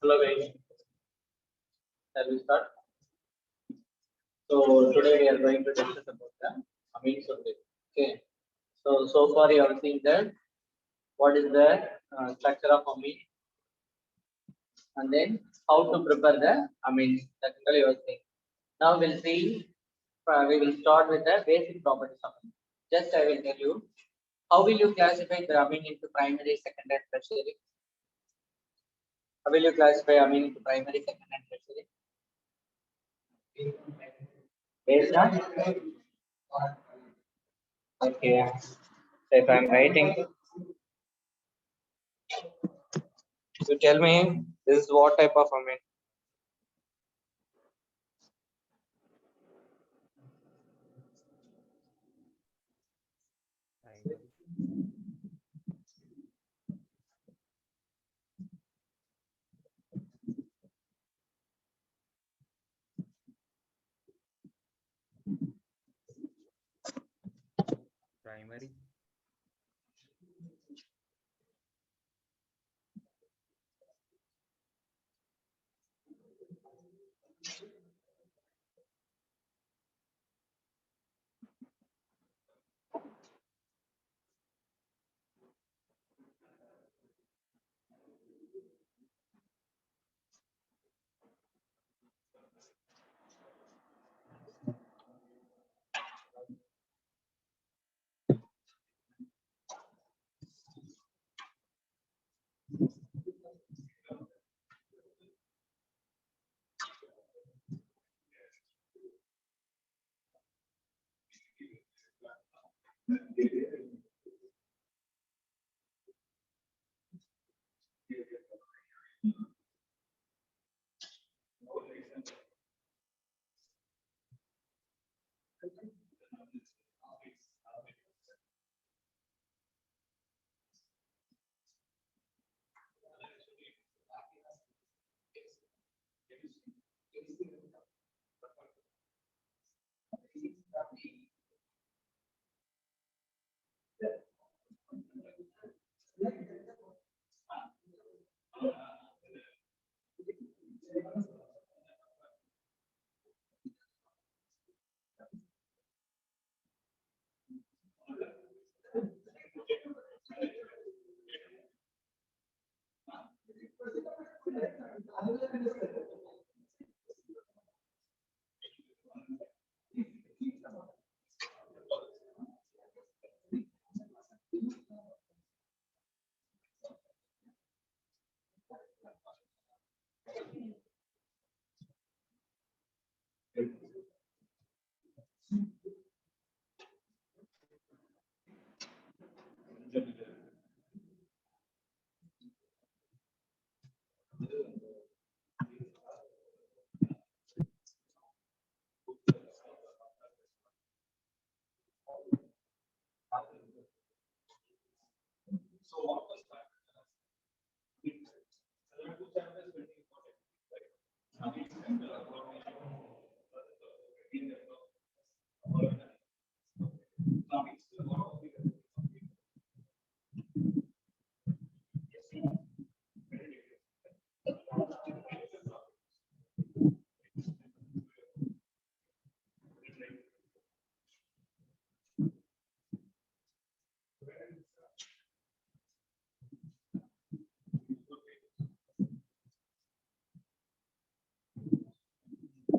Hello guys, shall we start? So today we are going to discuss about the amines only. Okay. So far you have seen that what is the structure of amine, and then how to prepare the amines. Technically you are saying. Now we'll see. We will start with the basic properties of amine. Just I will tell you how will you classify the amine into primary, secondary, and tertiary. How will you classify amine into primary, secondary, and tertiary? Based on okay. So if I'm writing, you tell me this is what type of amine. Primary.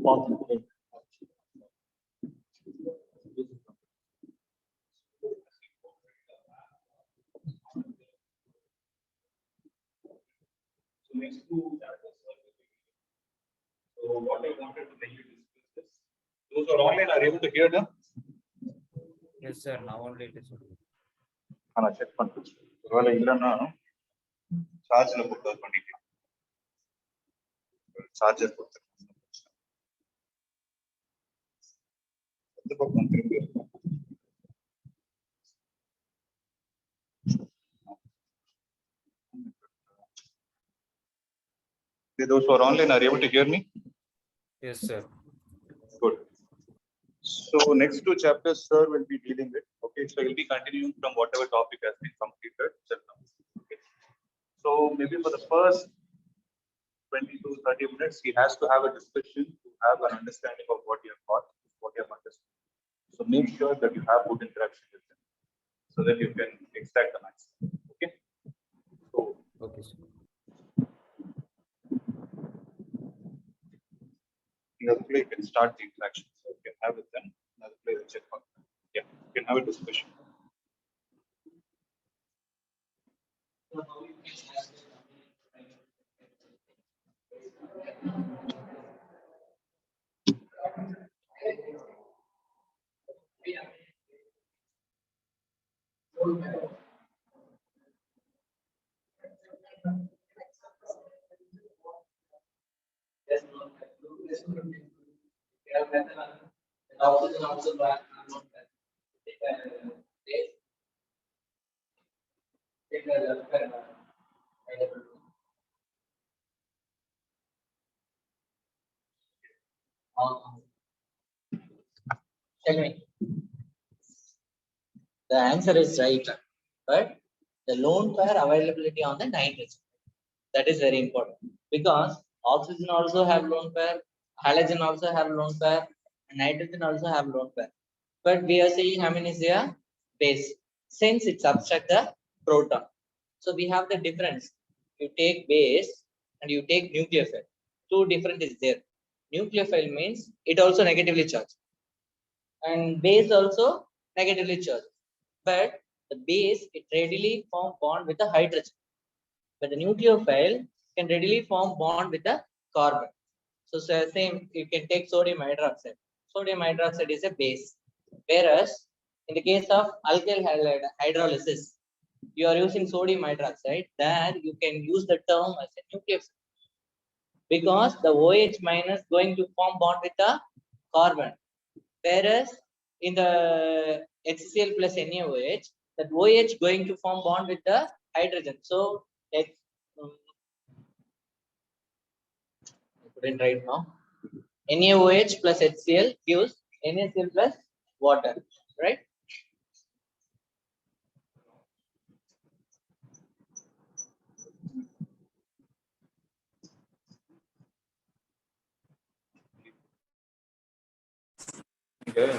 Possibly. So next two chapters. So what I wanted to make you discuss this. Those who are online are able to hear them. Yes, sir. Now only it is. நான் check பண்ணுறேன். ஒருவேளை இல்லைன்னா சார்ஜில் கொடுத்தது பண்ணிக்கலாம். Charger கொடுத்துருக்கேன். எந்த பக்கம் திரும்பி இருக்கும்? Those who are online, are you able to hear me? Yes, sir. Good. So next two chapters, sir will be dealing with. Okay, so he'll be continuing from whatever topic has been completed till now. Okay. So maybe for the first 20 to 30 minutes, he has to have a discussion to have an understanding of what you have got, what you have understood. So make sure that you have good interaction with him, so that you can extract the maximum. Okay. So. Okay, sir. Another play can start the interaction. So you can have it then. Another play will check on. Yeah, you can have a discussion. Tell me. The answer is right, but the lone pair availability on the nitrogen, that is very important, because oxygen also have lone pair, halogen also have lone pair, and nitrogen also have lone pair. But we are saying how many is there? Base. Since it subtract the proton, so we have the difference. You take base and you take nucleophile. Two different is there. Nucleophile means it also negatively charged, and base also negatively charged. But the base, it readily form bond with the hydrogen, but the nucleophile can readily form bond with the carbon. So same, you can take sodium hydroxide. Sodium hydroxide is a base, whereas in the case of alkyl halide hydrolysis, you are using sodium hydroxide. There you can use the term as a nucleophile, because the OH minus going to form bond with the carbon, whereas in the HCl plus NaOH, that OH going to form bond with the hydrogen. So I couldn't write now. NaOH plus HCl gives NaCl plus water, right? Okay.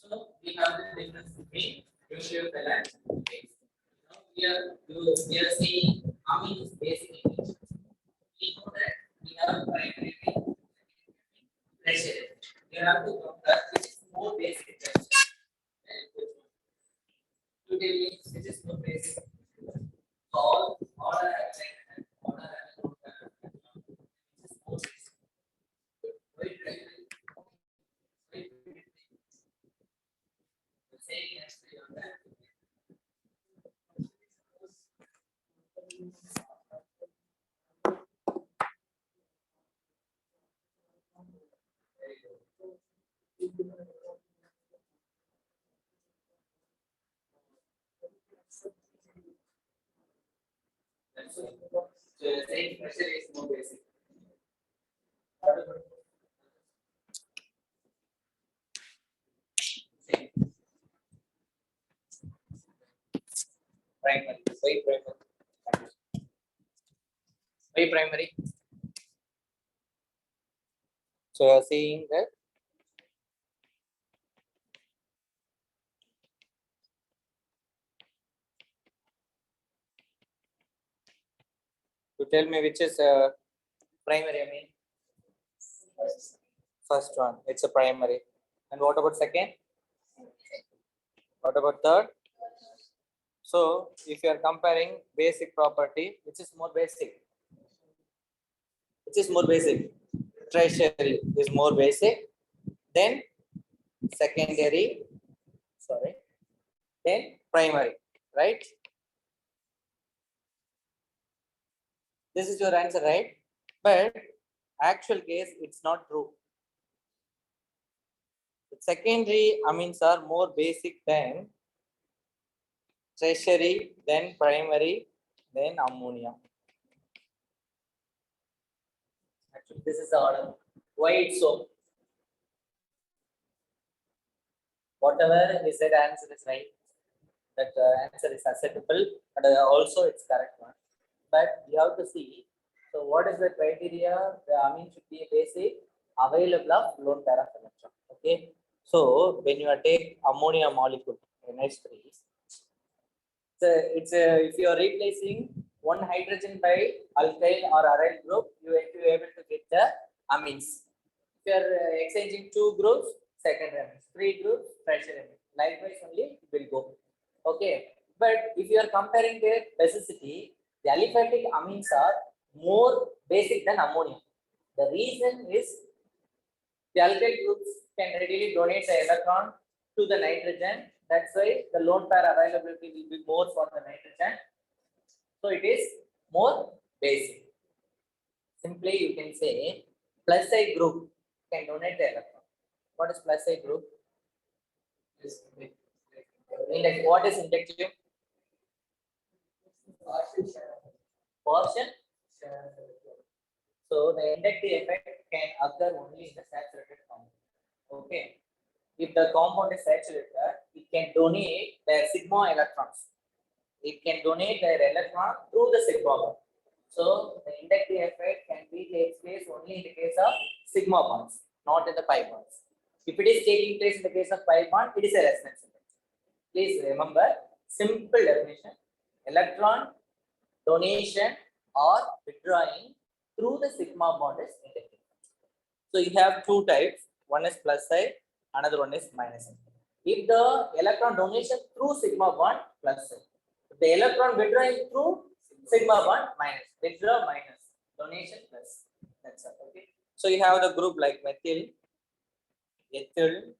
So we have the difference between nucleophile and base. Now we are seeing amine is basic in nature. We know that we have primary pressure. We have to compare which is more basic pressure. To tell me which is more basic. All order and order and which is more basic. Wait, saying actually on that. So saying pressure is more basic. Same. Primary. Why primary? Why primary? So saying that to tell me which is primary, I mean First one, it's a primary. And what about second? What about third? So if you are comparing basic property, which is more basic? Which is more basic? Tertiary is more basic. Then secondary, sorry. Then primary, right? This is your answer, right? But actual case, it's not true. The secondary amines are more basic than tertiary, then primary, then ammonia. Actually, this is the order. Why it's so? Whatever we said, answer is right. That answer is acceptable, and also it's correct one. But you have to see. So, what is the criteria? The amine should be basic, available of lone pair of electron. Okay. So, when you take ammonia molecule NH3, if you are replacing one hydrogen by alkyl or aryl group, you will be able to get the amines. If you are exchanging two groups, second amines, three groups, tertiary amines. Likewise, only it will go. Okay, but if you are comparing their basicity, the aliphatic amines are more basic than ammonia. The reason is the alkyl groups can readily donate the electron to the nitrogen. That's why the lone pair availability will be more for the nitrogen. So it is more basic. Simply you can say plus I group can donate the electron. What is plus I group? Index. What is indective? Portion. So the inductive effect can occur only in the saturated compound. Okay. If the compound is saturated, it can donate their sigma electrons. It can donate their electron through the sigma bond. So the inductive effect can be takes place only in the case of sigma bonds, not in the pi bonds. If it is taking place in the case of pi bond, it is a resonance effect. Please remember, simple definition: electron donation or withdrawing through the sigma bond is inductive. So you have two types. One is plus I, another one is minus I. If the electron donation through sigma bond, plus I. If the electron withdrawing through sigma bond, minus. Withdraw minus. Donation plus. That's all. Okay. So you have the group like methyl, ethyl,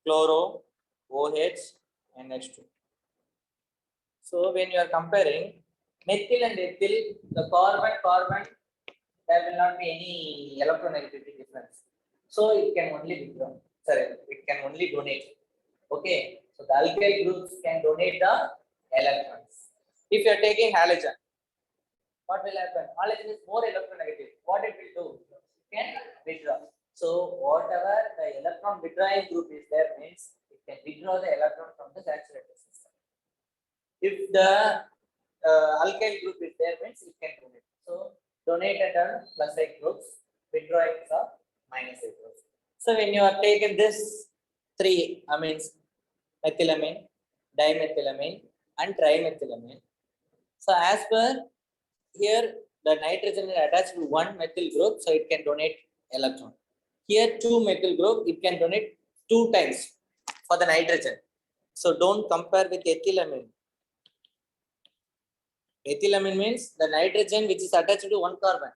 chloro, OH, and H2. So when you are comparing methyl and ethyl, the carbon, there will not be any electronegativity difference. So it can only withdraw. Sorry, it can only donate. Okay. So the alkyl groups can donate the electrons. If you are taking halogen, what will happen? Halogen is more electronegative. What it will do? It can withdraw. So whatever the electron withdrawing group is there means it can withdraw the electron from the saturated system. If the alkyl group is there means it can donate. So donated are plus I groups, withdrawing are minus I groups. So when you are taken this three amines, methylamine, dimethylamine, and trimethylamine. So as per here, the nitrogen is attached to one methyl group, so it can donate electron. Here, two methyl group, it can donate 2 times for the nitrogen. So don't compare with ethylamine. Ethylamine means the nitrogen which is attached to one carbon.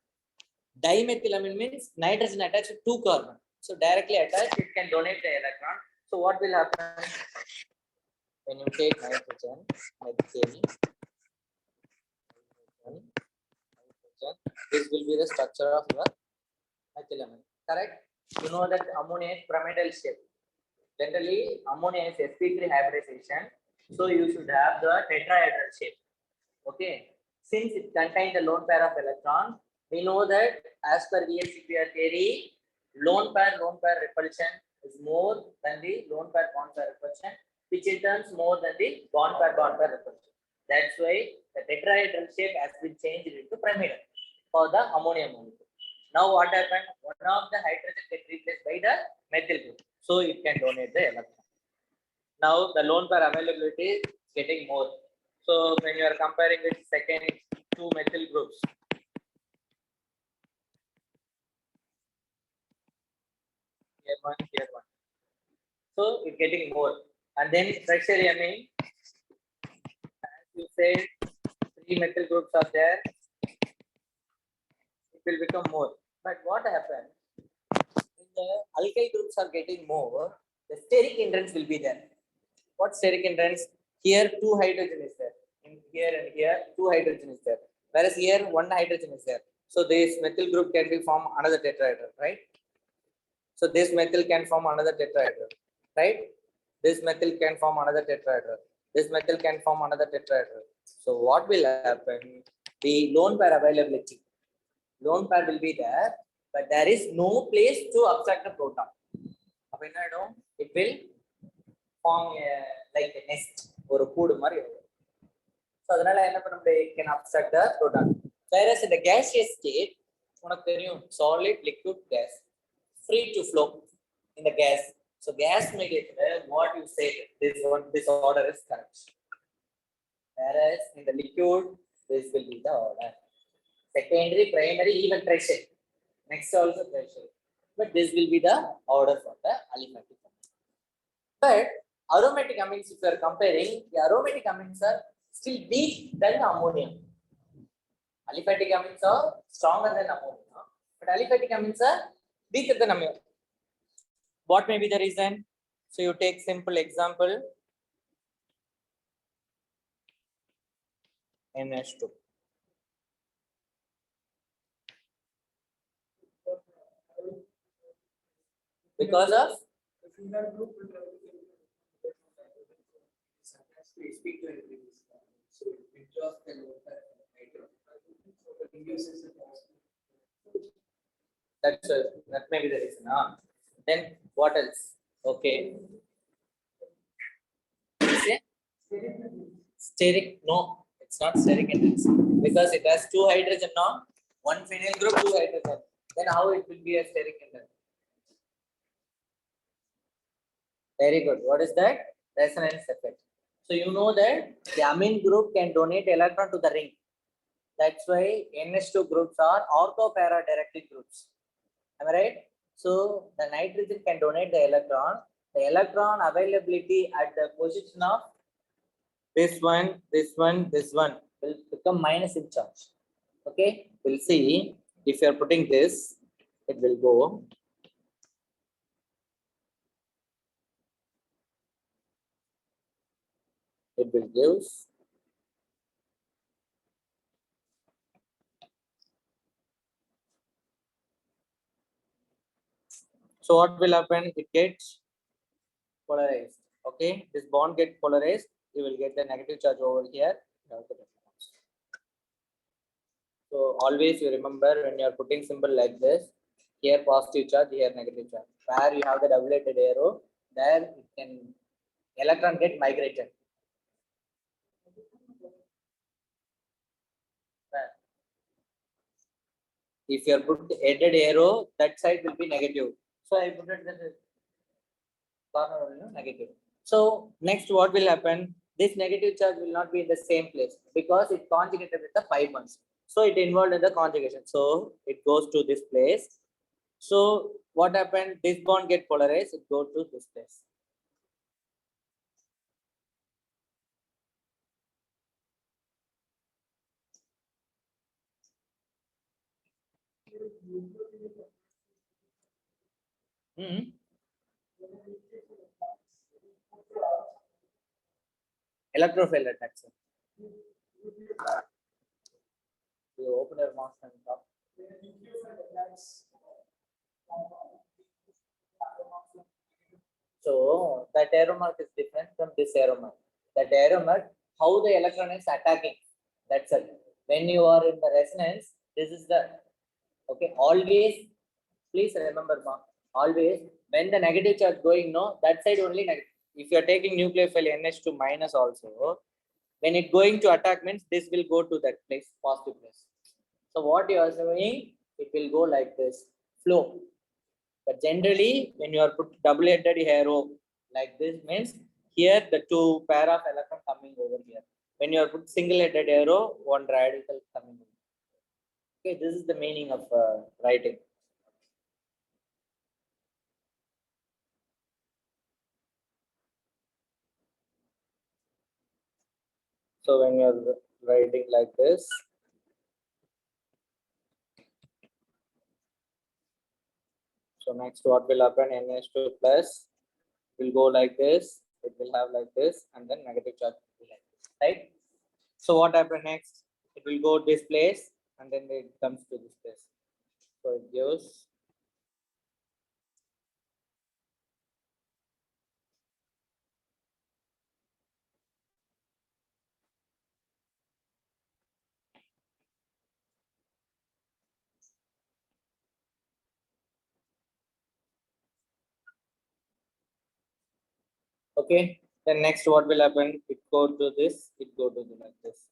Dimethylamine means nitrogen attached to 2 carbon. So directly attached, it can donate the electron. So what will happen when you take nitrogen, methyl, this will be the structure of your methylamine. Correct? You know that ammonia is pyramidal shape. Generally, ammonia is sp3 hybridization. So you should have the tetrahedral shape. Okay. Since it contains the lone pair of electrons, we know that as per VSCPR theory, lone pair repulsion is more than the lone pair bond pair repulsion, which in turn more than the bond pair repulsion. That's why the tetrahedral shape has been changed into pyramidal for the ammonia molecule. Now what happened? One of the hydrogen gets replaced by the methyl group, so it can donate the electron. Now the lone pair availability is getting more. So when you are comparing with second two methyl groups, here one, here one. So it's getting more. And then tertiary amine, as you said, 3 methyl groups are there. It will become more. But what happens? When the alkyl groups are getting more, the steric hindrance will be there. What steric hindrance? Here 2 hydrogen is there. In here and here 2 hydrogen is there. Whereas here 1 hydrogen is there. So this methyl group can be form another tetrahedral, right? So this methyl can form another tetrahedral, right? This methyl can form another tetrahedral. This methyl can form another tetrahedral. So what will happen? The lone pair availability. Lone pair will be there, but there is no place to abstract the proton. It will form like a nest or a pood. So it can abstract the proton. Whereas in the gaseous state, solid, liquid, gas, free to flow in the gas. So gas mediator, what you say, this order is correct. Whereas in the liquid, this will be the order. Secondary, primary, even tertiary. Next also tertiary. But this will be the order for the aliphatic amines. But aromatic amines, if you are comparing, the aromatic amines are still weak than ammonia. Aliphatic amines are stronger than ammonia, but aliphatic amines are weaker than ammonia. What may be the reason? So you take simple example, NH2. Because of that may be the reason. Then what else? Okay. Steric? No, it's not steric hindrance because it has 2 hydrogen now, 1 phenyl group, 2 hydrogen. Then how it will be a steric hindrance? Very good. What is that? Resonance effect. So you know that the amine group can donate electron to the ring. That's why NH2 groups are orthopara directed groups. Am I right? So the nitrogen can donate the electron. The electron availability at the position of this one will become minus in charge. Okay, we'll see if you are putting this, it will go. It will give. So what will happen? It gets polarized. Okay, this bond gets polarized. You will get the negative charge over here. So always you remember when you are putting symbol like this, here positive charge, here negative charge. Where you have the doubleted arrow, there it can electron get migrated. If you are put headed arrow, that side will be negative. So I put it the corner will negative. So next what will happen? This negative charge will not be in the same place because it conjugated with the 5 bonds. So it involved in the conjugation. So it goes to this place. So what happened? This bond get polarized. It goes to this place. Electrophile attraction. You open your mouth and talk. So that arrow mark is different from this arrow mark. That arrow mark, how the electron is attacking. That's it. When you are in the resonance, this is the okay. Always, please remember, always when the negative charge going, no, that side only negative. If you are taking nucleophile NH2 minus also, when it going to attack means this will go to that place, positive place. So what you are saying, it will go like this, flow. But generally, when you are put double-headed arrow like this means here the 2 pair of electron coming over here. When you are put single-headed arrow, 1 radical coming over. Okay, this is the meaning of writing. So when you're writing like this, so next what will happen? NH2 plus will go like this. It will have like this, and then negative charge will be like this, right? So what happens next? It will go this place, and then it comes to this place. So it gives okay. Then next what will happen? It go to this, it go to the like this.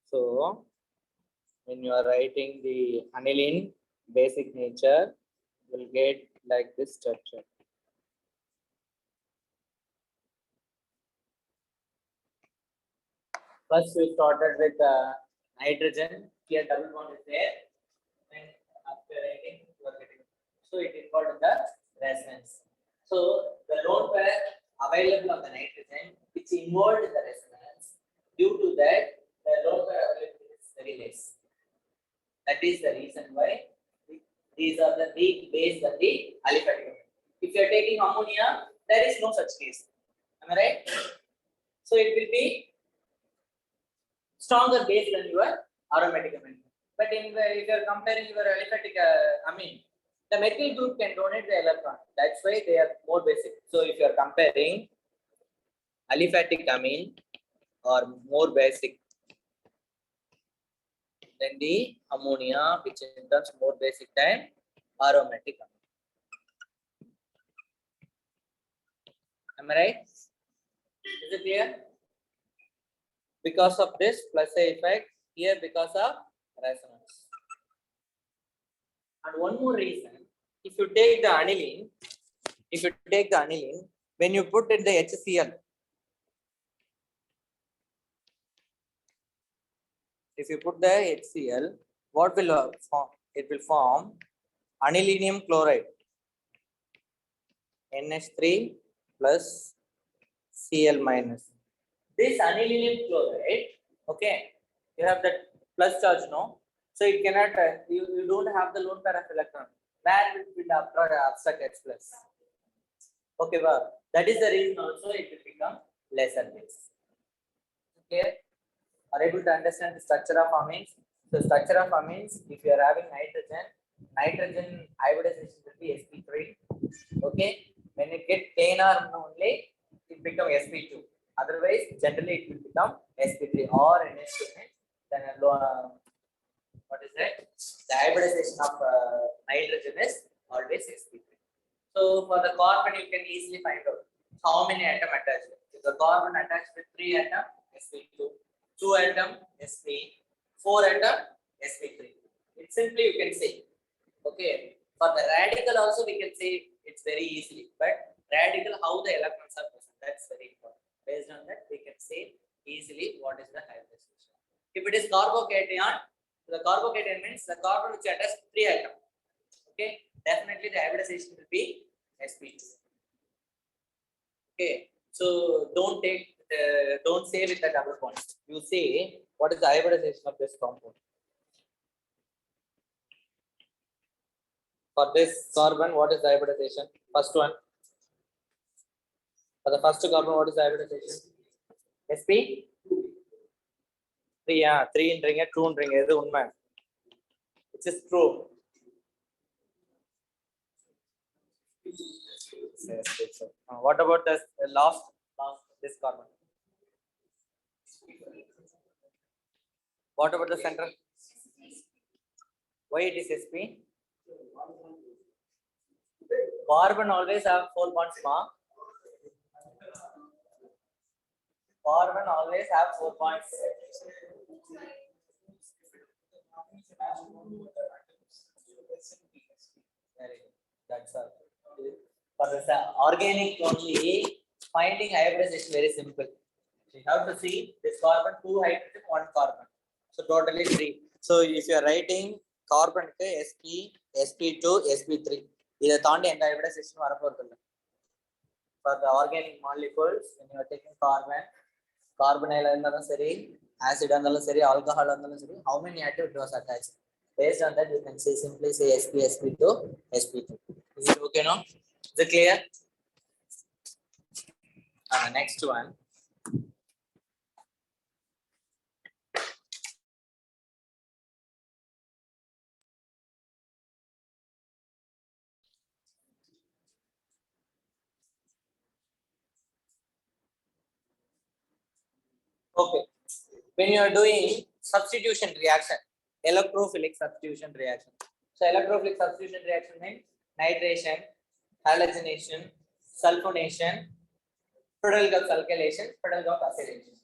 So when you are writing the aniline basic nature, you will get like this structure. First we started with nitrogen. Here double bond is there. And after writing, you are getting. So it involved the resonance. So the lone pair available on the nitrogen, which involved in the resonance, due to that, the lone pair availability is very less. That is the reason why these are the weak based on the aliphatic. If you are taking ammonia, there is no such case. Am I right? So it will be stronger base than your aromatic amine. But if you are comparing your aliphatic amine, the methyl group can donate the electron. That's why they are more basic. So if you are comparing aliphatic amine or more basic than the ammonia, which in turns more basic than aromatic amine. Am I right? Is it clear? Because of this plus A effect, here because of resonance. And one more reason, if you take the aniline, when you put in the HCl, if you put the HCl, what will form? It will form anilinium chloride, NH3 plus Cl minus. This anilinium chloride, okay, you have that plus charge, no? So it cannot, you don't have the lone pair of electron. Where it will obstruct H plus. Okay, well, that is the reason also it will become lesser base. Okay, are able to understand the structure of amines? So structure of amines, if you are having nitrogen hybridization will be sp3. Okay, when it get planar only, it become sp2. Otherwise, generally it will become sp3 or NH2. Then what is that? The hybridization of nitrogen is always sp3. So for the carbon, you can easily find out how many atom attached. If the carbon attached with 3 atom, sp2, 2 atom, sp, 4 atom, sp3. It's simply you can say. Okay. For the radical also we can say it's very easily. But radical, how the electrons are present, that's very important. Based on that, we can say easily what is the hybridization. If it is carbocation, the carbocation means the carbon which attached 3 atom. Okay, definitely the hybridization will be sp2. Okay, so don't say with the double bond. You say what is the hybridization of this compound. For this carbon, what is the hybridization? First one. For the first carbon, what is the hybridization? sp 3, yeah, 3 in ring, 2 in ring. Which is true. Yes. What about the last this carbon? What about the center? Why it is sp? Carbon always have 4 bonds, ma. Carbon always have 4 bonds. That's all. For the organic only, finding hybridization very simple. You have to see this carbon, 2 hydrogen, 1 carbon. So totally 3. So if you are writing carbon sp, sp2, sp3, இதை தாண்டி எந்த hybridization வரப்போறது இல்லை. For the organic molecules, when you are taking carbonyl இருந்தாலும் சரி, acid இருந்தாலும் சரி, alcohol இருந்தாலும் சரி, how many atoms was attached? Based on that, you can say simply say sp, sp2, sp2. Is it okay now? Is it clear? Next one. Okay. When you are doing substitution reaction, electrophilic substitution reaction. So electrophilic substitution reaction means nitration, halogenation, sulfonation, product of alkylation, product of acylation.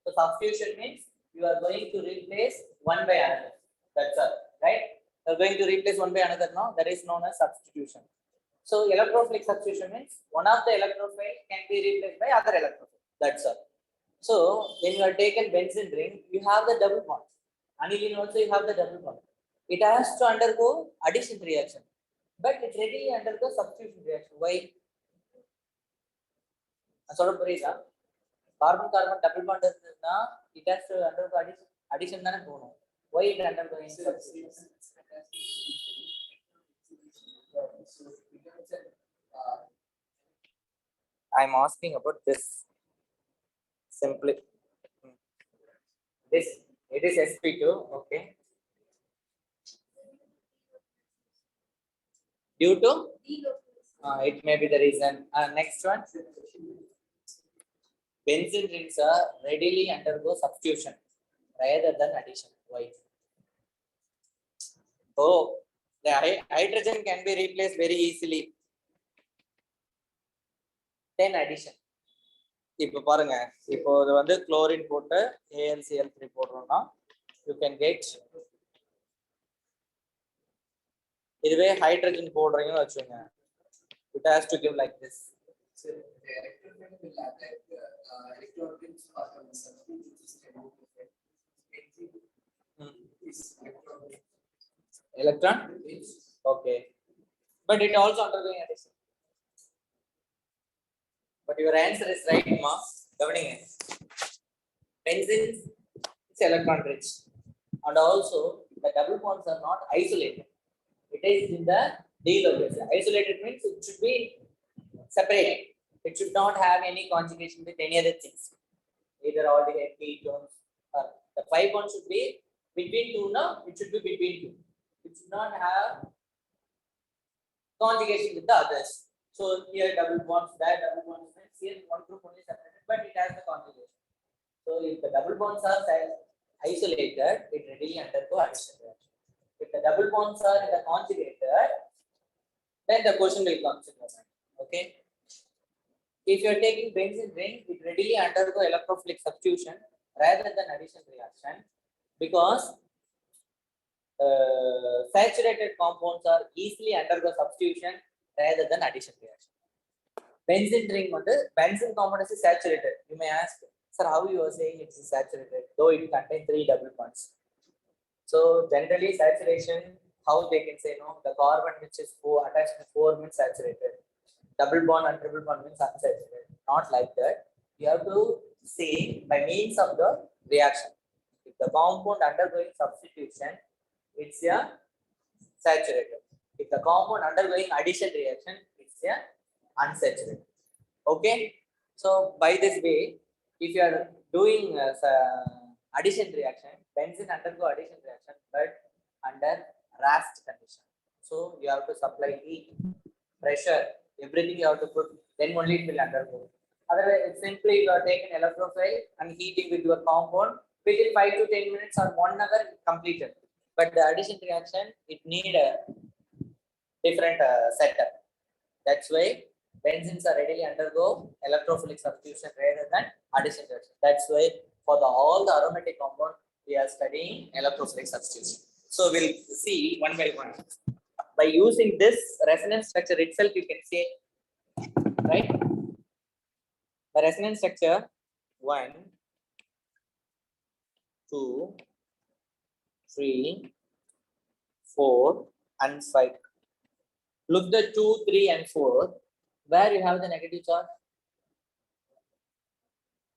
So substitution means you are going to replace one by another. That's all, right? You are going to replace one by another now. That is known as substitution. So electrophilic substitution means one of the electrophile can be replaced by other electrophile. That's all. So when you are taken benzene ring, you have the double bond. Aniline also you have the double bond. It has to undergo addition reaction, but it readily undergoes substitution reaction. Why? Carbon carbon double bond irundha, it has to undergo addition thana poganum. Why it undergoing substitution? I am asking about this. Simply this, it is sp2. Okay, due to it may be the reason. Next one, benzene rings are readily undergo substitution rather than addition. Why? Oh, the hydrogen can be replaced very easily. Then addition. இப்போ பாருங்க, இப்போ இது வந்து chlorine போட்டு AlCl3 போடுறோம்னா you can get, இதுவே hydrogen போடுறீங்கன்னு வச்சுங்க, it has to give like this. Electron? Okay. But it also undergoing addition. But your answer is right, ma. Benzene is electron rich. And also the double bonds are not isolated. It is in the D location. Isolated means it should be separate. It should not have any conjugation with any other things. Either aldehyde, ketones, or the 5 bonds should be between two. No, it should be between two. It should not have conjugation with the others. So here double bonds, there double bonds. Here one group only separated, but it has the conjugation. So if the double bonds are isolated, it readily undergo addition reaction. If the double bonds are in the conjugated, then the question will come to your mind. Okay. If you are taking benzene ring, it readily undergo electrophilic substitution rather than addition reaction, because saturated compounds are easily undergo substitution rather than addition reaction. Benzene ring, benzene compound is saturated. You may ask, sir, how you are saying it is saturated, though it contains 3 double bonds? So generally saturation, how they can say, no, the carbon which is attached to 4 means saturated. Double bond and triple bond means unsaturated. Not like that. You have to say by means of the reaction. If the compound undergoing substitution, it's a saturated. If the compound undergoing addition reaction, it's a unsaturated. Okay. So by this way, if you are doing addition reaction, benzene undergo addition reaction, but under rast condition. So you have to supply heat, pressure, everything you have to put, then only it will undergo. Otherwise, simply you are taking electrophile and heating with your compound, within 5 to 10 minutes or 1 hour completed. But the addition reaction, it need a different setup. That's why benzenes are readily undergo electrophilic substitution rather than addition reaction. That's why for all the aromatic compound, we are studying electrophilic substitution. So we'll see one by one. By using this resonance structure itself, you can say, right? The resonance structure 1, 2, 3, 4, and 5. Look the 2, 3, and 4. Where you have the negative charge?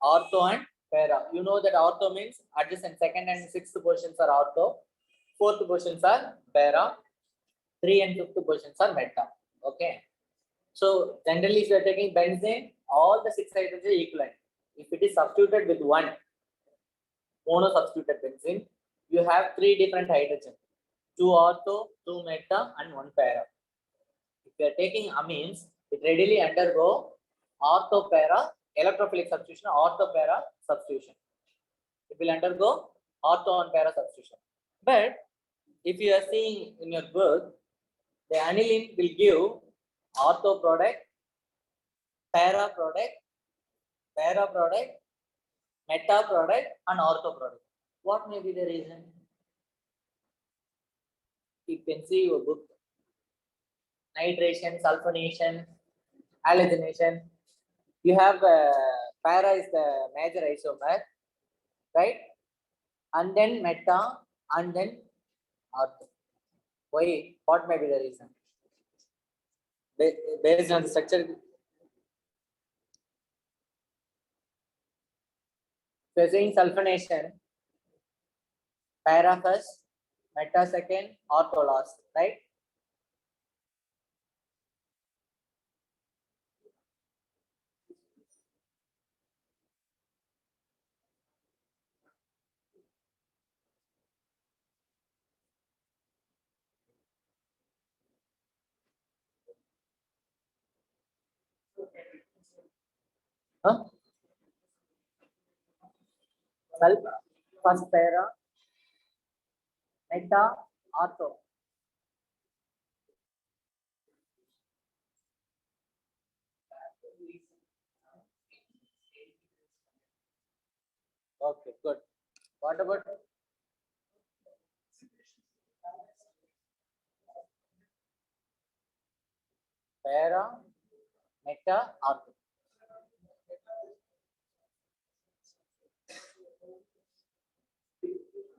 Ortho and para. You know that ortho means adjacent. Second and sixth positions are ortho. Fourth positions are para. 3 and 5th positions are meta. Okay. So generally, if you are taking benzene, all the 6 hydrogens are equivalent. If it is substituted with one mono substituted benzene, you have 3 different hydrogens: 2 ortho, 2 meta, and 1 para. If you are taking amines, it readily undergo ortho para electrophilic substitution, ortho para substitution. It will undergo ortho and para substitution. But if you are seeing in your book, the aniline will give ortho product, para product, meta product, and ortho product. What may be the reason? You can see your book. Nitration, sulfonation, halogenation. You have para is the major isomer, right? And then meta, and then ortho. Why? What may be the reason? Based on the structure. So saying sulfonation, para first, meta second, ortho last, right? Huh? Sulf, first para, meta, ortho. Okay, good. What about para, meta, ortho?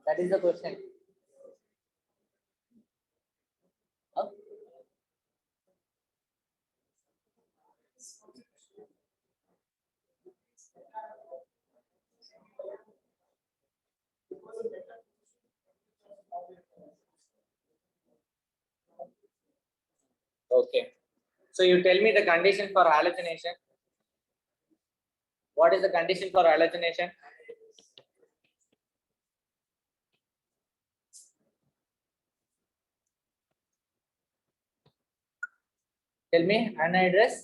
That is the question. Huh? Okay. So you tell me the condition for halogenation. What is the condition for halogenation? Tell me anhydrous.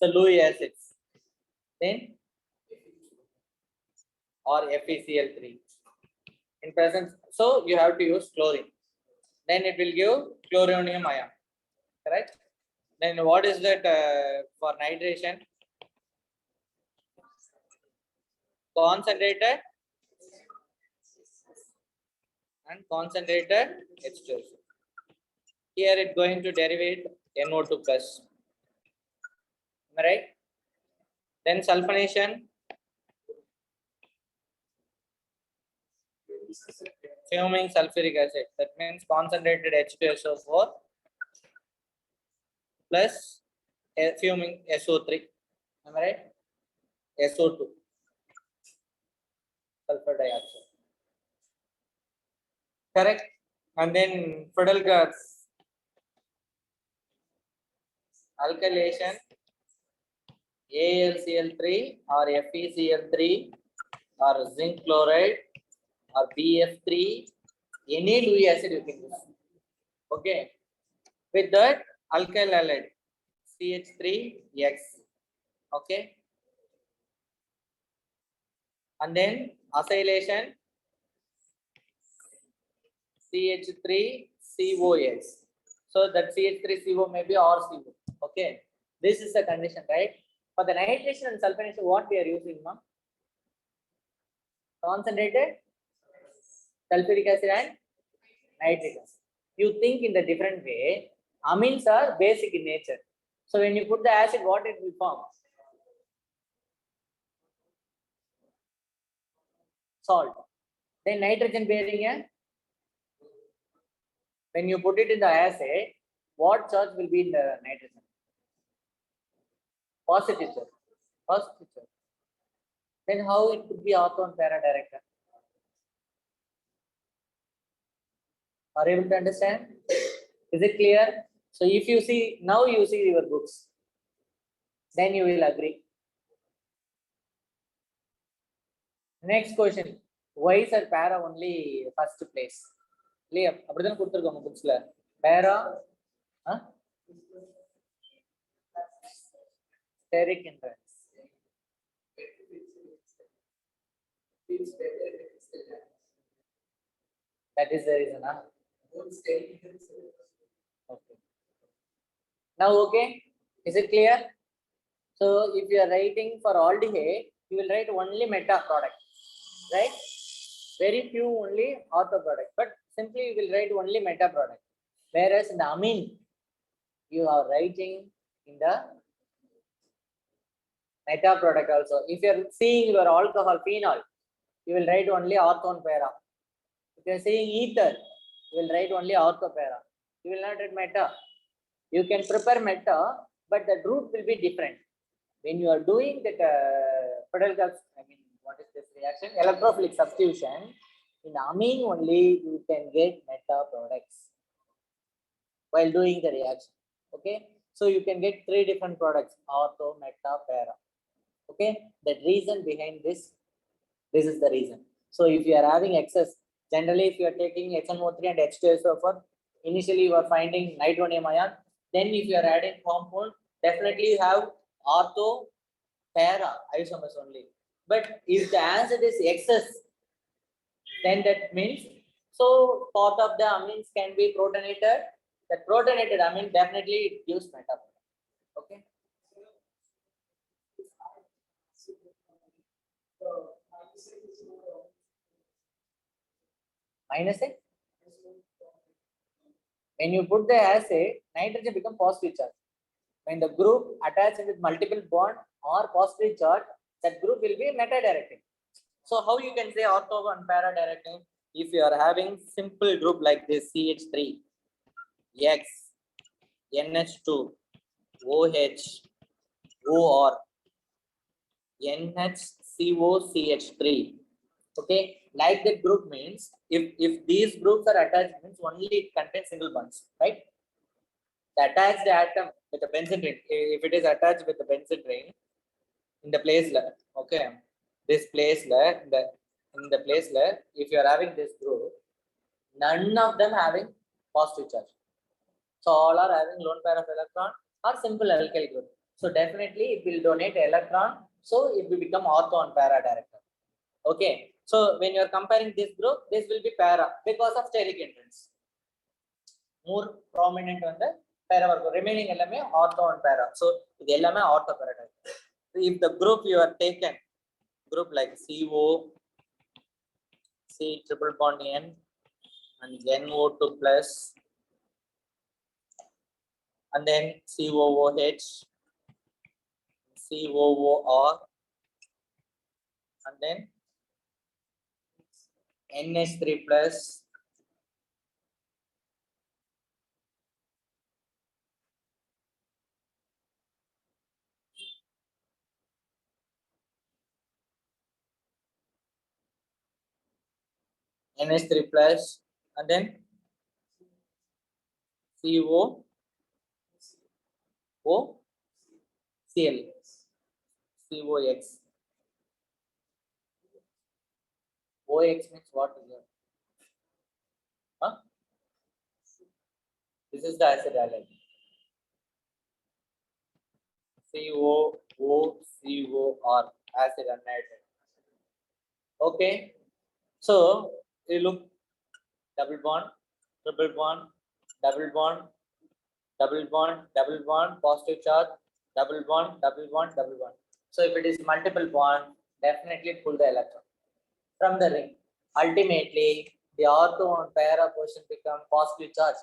So Lewis acids. Then or FeCl3 in presence. So you have to use chlorine. Then it will give chloronium ion. Correct? Then what is that for nitration? Concentrated and concentrated H2O. Here it going to derivate NO2 plus. Am I right? Then sulfonation, fuming sulfuric acid. That means concentrated H2SO4 plus fuming SO3. Am I right? SO2, sulfur dioxide. Correct? And then Friedel-Crafts alkylation, AlCl3 or FeCl3 or zinc chloride or BF3, any Lewis acid you can use. Okay. With that, alkyl halide CH3X. Okay. And then acylation CH3COX. So that CH3CO may be RCO. Okay. This is the condition, right? For the nitration and sulfonation, what we are using, ma'am? Concentrated sulfuric acid and nitric acid. You think in the different way. Amines are basic in nature. So when you put the acid, what it will form? Salt. Then nitrogen bearing a. When you put it in the acid, what charge will be in the nitrogen? Positive charge. Positive charge. then how it could be ortho and para directed? Are you able to understand? Is it clear? So if you see, now you see your books, then you will agree. Next question. Why is our para only first place? இல்லையா அப்படிதான் கொடுத்துருக்கோங்க புக்ஸ்ல para steric entrance. That is the reason. Okay. Now, okay, is it clear? So, if you are writing for aldehyde, you will write only meta product, right? Very few only ortho product, but simply you will write only meta product. Whereas in the amine, you are writing in the meta product also. If you are seeing your alcohol phenol, you will write only ortho and para. If you are seeing ether, you will write only ortho para. You will not write meta. You can prepare meta, but the route will be different. When you are doing that what is this reaction? Electrophilic substitution. In amine only you can get meta products while doing the reaction. Okay, so you can get 3 different products: ortho, meta, para. Okay, the reason behind this is the reason. So if you are having excess, generally if you are taking HNO3 and H2SO4, initially you are finding nitronium ion. Then if you are adding compound, definitely you have ortho, para isomers only. But if the answer is excess, then that means so part of the amines can be protonated. That protonated amine definitely it gives meta product. Okay. Minus A. When you put the acid, nitrogen become positive charge. When the group attached with multiple bond or positive charge, that group will be meta directing. So how you can say ortho and para directing? If you are having simple group like this, CH3, X, NH2, OH, OR, NHCO, CH3. Okay, like that group means if these groups are attached, means only it contains single bonds, right? The attached atom with the benzene ring, if it is attached with the benzene ring in the place layer, okay, this place layer, in the place layer, if you are having this group, none of them having positive charge. So all are having lone pair of electron or simple alkyl group. So definitely it will donate electron. So it will become ortho and para director. Okay. So when you are comparing this group, this will be para because of steric entrance. More prominent on the para work. Remaining ellame ortho and para. So this ellame ortho para director. So if the group you are taken, group like CO, C triple bond N and NO2 plus, and then COOH, COOR, and then NH3 plus, NH3 plus, and then COO, CL, COX. OX means what is it? Huh? This is the acid halide. COOCOR, acid anhydride. Okay. So you look double bond, triple bond, double bond, double bond, double bond, positive charge, double bond, double bond, double bond. So if it is multiple bond, definitely pull the electron from the ring. Ultimately, the ortho and para portion become positive charge.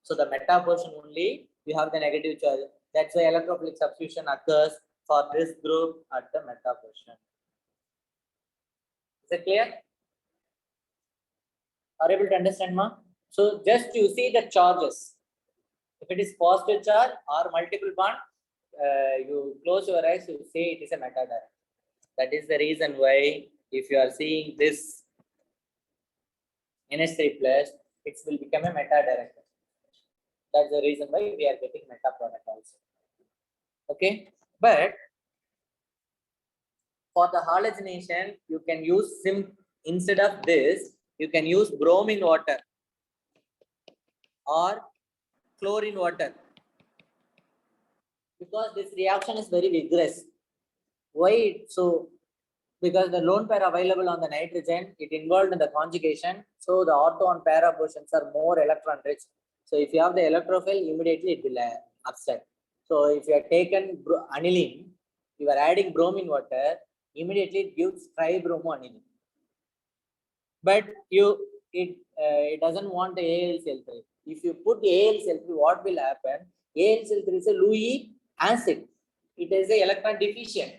So the meta portion only you have the negative charge. That's why electrophilic substitution occurs for this group at the meta portion. Is it clear? Are you able to understand, ma? So just you see the charges. If it is positive charge or multiple bond, you close your eyes, you say it is a meta direct. That is the reason why if you are seeing this NH3 plus, it will become a meta direct. That's the reason why we are getting meta product also. Okay, but for the halogenation, you can use instead of this, you can use bromine water or chlorine water, because this reaction is very vigorous. Why? So because the lone pair available on the nitrogen, it involved in the conjugation. So the ortho and para portions are more electron rich. So if you have the electrophile, immediately it will upset. So if you have taken aniline, you are adding bromine water, immediately it gives tribromoaniline. But it doesn't want the AlCl3. If you put the AlCl3, what will happen? AlCl3 is a Lewis acid. It is a electron deficient.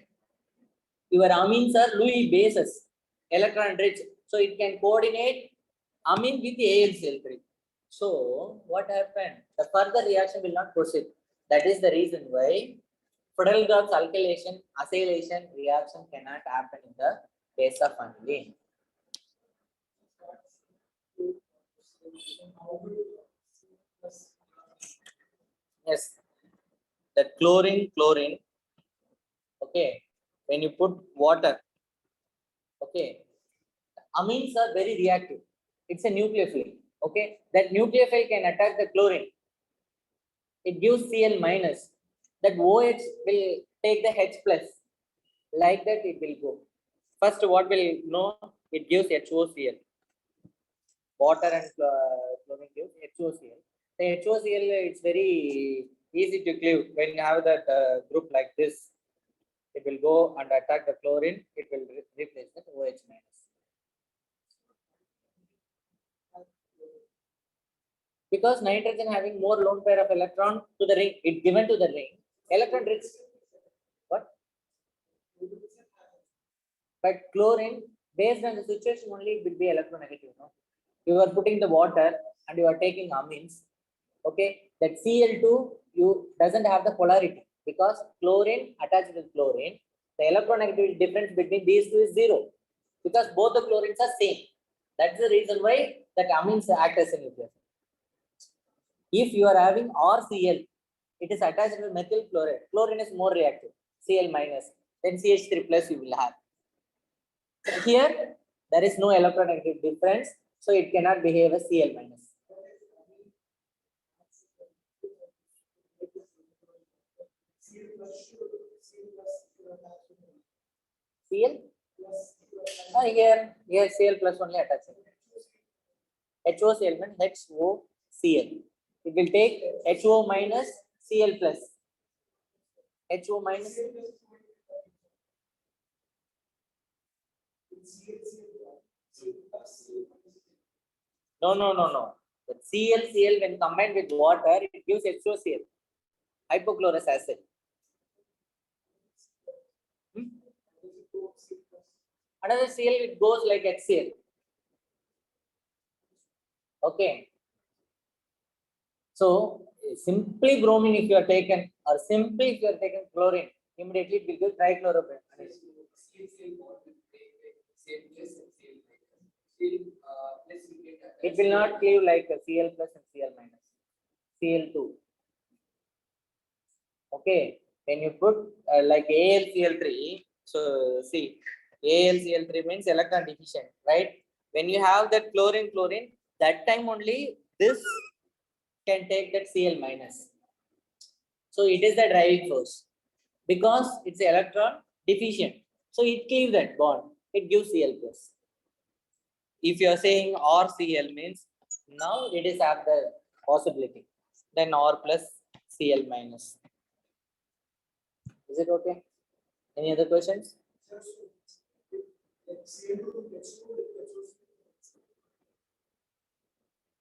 Your amines are Lewis bases, electron rich. So it can coordinate amine with the AlCl3. So what happened? The further reaction will not proceed. That is the reason why Friedel-Crafts alkylation, acylation reaction cannot happen in the case of aniline. Yes, the chlorine, okay, when you put water, okay, amines are very reactive. It's a nucleophile, okay, that nucleophile can attack the chlorine. It gives Cl minus. That OH will take the H plus. Like that, it will go. First, what will know? It gives HOCl. Water and chlorine gives HOCl. The HOCl, it's very easy to cleave. When you have that group like this, it will go and attack the chlorine. It will replace the OH minus. Because nitrogen having more lone pair of electron to the ring, it given to the ring. Electron rich. What? But chlorine, based on the situation only, it will be electronegative. No? You are putting the water and you are taking amines. Okay, that Cl2 you doesn't have the polarity because chlorine attached with chlorine, the electronegativity difference between these two is 0 because both the chlorines are same. That's the reason why that amines act as a nucleophile. If you are having RCl, it is attached with methyl chloride. Chlorine is more reactive, Cl minus, then CH3 plus you will have. Here, there is no electronegative difference, so it cannot behave as Cl minus. Cl? Here Cl plus only attached. HOCl means HOCl. It will take HO minus Cl plus. HO minus. No. The Cl when combined with water, it gives HOCl, hypochlorous acid. Another Cl, it goes like HCl. Okay. So simply bromine if you are taken, or simply if you are taken chlorine, immediately it will give trichloroprene. It will not give like a Cl plus and Cl minus, Cl2. Okay, when you put like AlCl3, so see, AlCl3 means electron deficient, right? When you have that chlorine, that time only this can take that Cl minus. So it is the driving force because it's electron deficient. So it cleaves that bond, it gives Cl plus. If you are saying RCl means now it is have the possibility, then R plus Cl minus. Is it okay? Any other questions?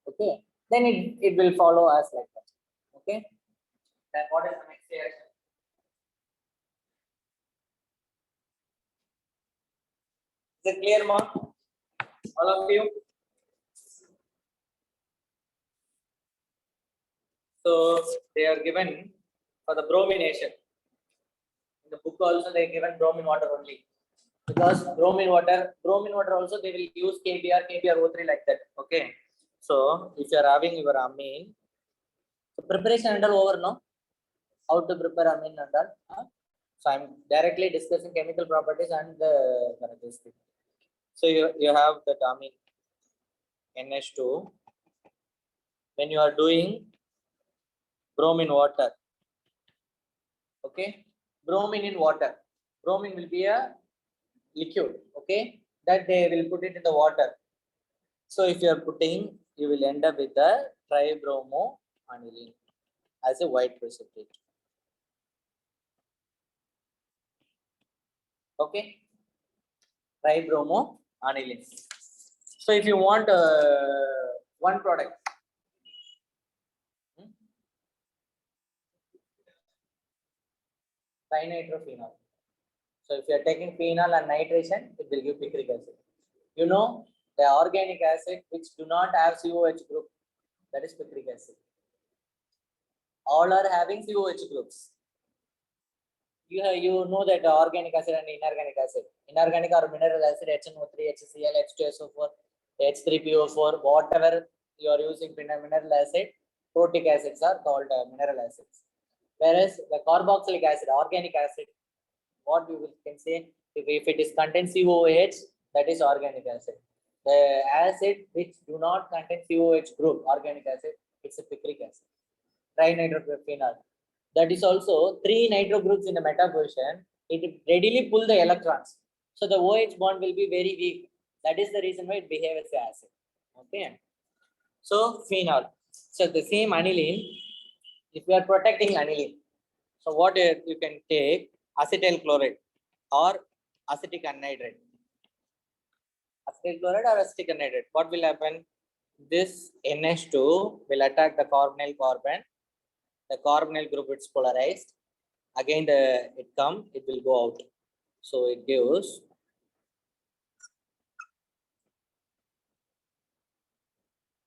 Okay, then it will follow us like that. Okay, then what is the next reaction? Is it clear, Mark? All of you? So they are given for the bromination. In the book also they are given bromine water only. Because bromine water also they will use KBr, KBrO3 like that. Okay. So if you are having your amine, so preparation and all over, no? How to prepare amine and all? Huh? So I'm directly discussing chemical properties and the this thing. So you have that amine NH2. When you are doing bromine water, okay, bromine in water, bromine will be a liquid, okay, that they will put it in the water. So if you are putting, you will end up with the tribromoaniline as a white precipitate. Okay, tribromoaniline. So if you want one product, trinitrophenol. So if you are taking phenol and nitration, it will give picric acid. You know, the organic acid which do not have COH group, that is picric acid. All are having COH groups. You know that organic acid and inorganic acid. Inorganic or mineral acid, HNO3, HCl, H2SO4, H3PO4, whatever you are using mineral acid, protic acids are called mineral acids. Whereas the carboxylic acid, organic acid, what we can say, if it is contain COH, that is organic acid. The acid which do not contain COH group, organic acid, it's a picric acid. Trinitrophenol. That is also 3 nitro groups in the meta position. It readily pull the electrons. So the OH bond will be very weak. That is the reason why it behaves as acid. Okay. So phenol. So the same aniline, if you are protecting aniline, so what you can take acetyl chloride or acetic anhydride. Acetyl chloride or acetic anhydride. What will happen? This NH2 will attack the carbonyl carbon. The carbonyl group is polarized. Again, it will go out. So it gives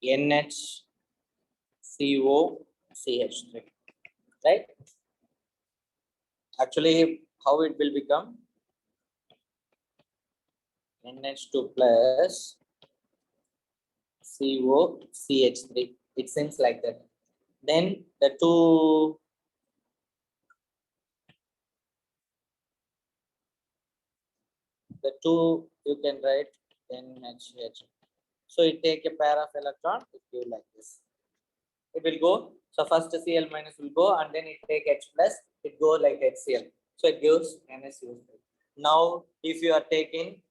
NHCOCH3, right? Actually, how it will become? NH2 plus COCH3. It seems like that. Then the two you can write NHH. So it take a pair of electron, it give like this. It will go. So first Cl minus will go and then it take H plus, it go like HCl. So it gives NaCO3. Now if you are taking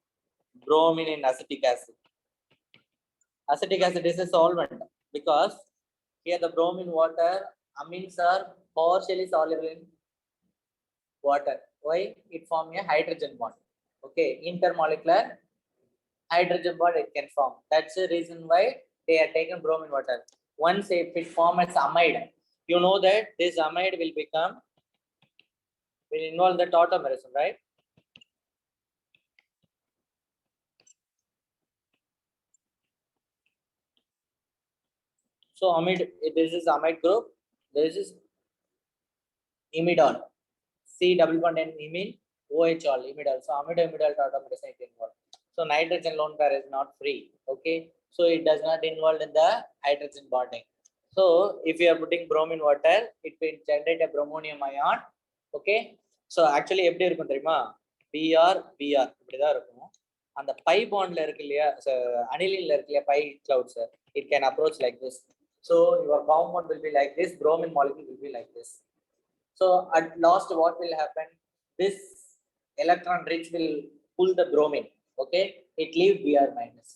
bromine in acetic acid is a solvent because here the bromine water amines are partially soluble in water. Why? It forms a hydrogen bond. Okay, intermolecular hydrogen bond it can form. That's the reason why they are taken bromine water. Once if it forms as amide, you know that this amide will involve the tautomerism, right? So amide, this is amide group. This is imidol. C double bond and imine, OH all imidol. So imidol tautomerism is involved. So nitrogen lone pair is not free. Okay, so it does not involve in the hydrogen bonding. So if you are putting bromine water, it will generate a bromonium ion. Okay, so actually எப்படி இருக்கும் தெரியுமா? Br இப்படிதான் இருக்கும். அந்த by பாண்ட்ல இருக்கு இல்லையா, அனிலின்ல இருக்கு இல்லையா by clouds, it can approach like this. So your compound will be like this, bromine molecule will be like this. So at last what will happen? This electron rich will pull the bromine. Okay, it leave Br minus.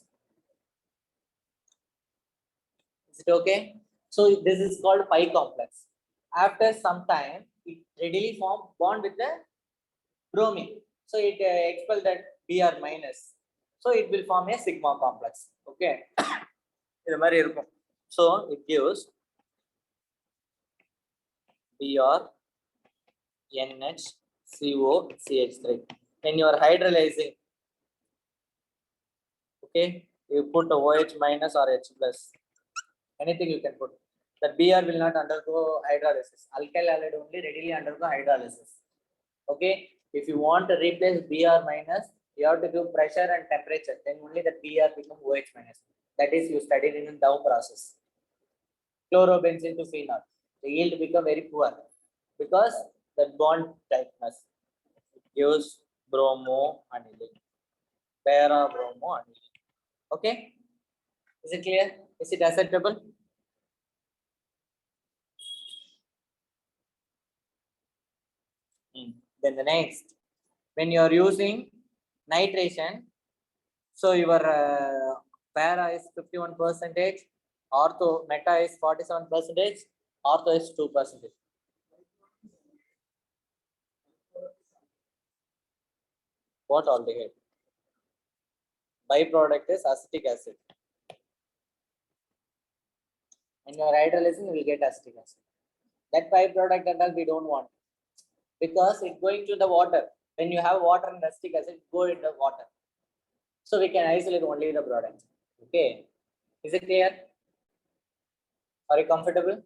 Is it okay? So this is called pi complex. After some time, it readily form bond with the bromine. So it expel that Br minus. So it will form a sigma complex. Okay. So it gives Br NHCOCH3. When you are hydrolyzing, okay, you put a OH minus or H plus. Anything you can put. The Br will not undergo hydrolysis. Alkyl halide only readily undergo hydrolysis. Okay. If you want to replace Br minus, You have to give pressure and temperature. Then only the PR become OH minus. That is you studied in the Dow process. Chlorobenzene to phenol. The yield become very poor because the bond tightness. It gives bromo aniline. Para bromo aniline. Okay. Is it clear? Is it acceptable? Then the next, when you are using nitration, so your para is 51%, ortho meta is 47%, ortho is 2%. What aldehyde? Byproduct is acetic acid. And you are hydrolyzing, you will get acetic acid. That byproduct and all we don't want because it's going to the water. When you have water and acetic acid, go in the water. So we can isolate only the product. Okay. Is it clear? Are you comfortable?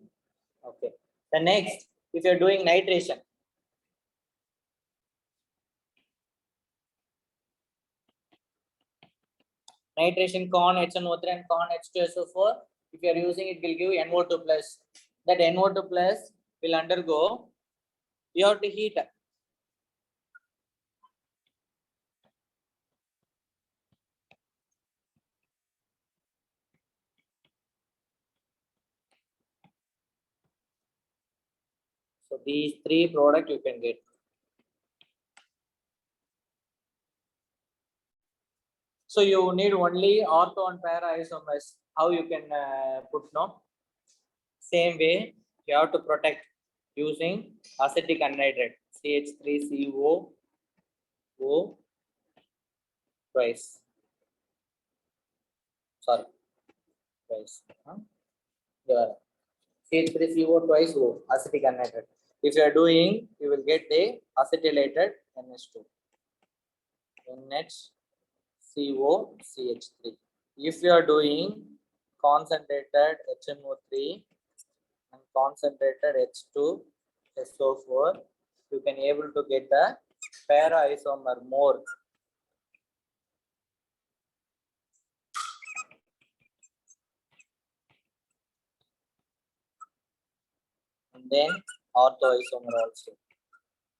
Okay. The next, if you're doing nitration, nitration con HNO3 and con H2SO4, if you are using it, will give NO2 plus. That NO2 plus will undergo, you have to heat. So these three products you can get. So you need only ortho and para isomers. How you can put no? Same way, you have to protect using acetic anhydride CH3CO O twice. Sorry, twice. Yeah. CH3CO twice O acetic anhydride. If you are doing, you will get the acetylated NH2. NHCOCH3. If you are doing concentrated HNO3 and concentrated H2SO4, you can able to get the para isomer more. And then ortho isomer also.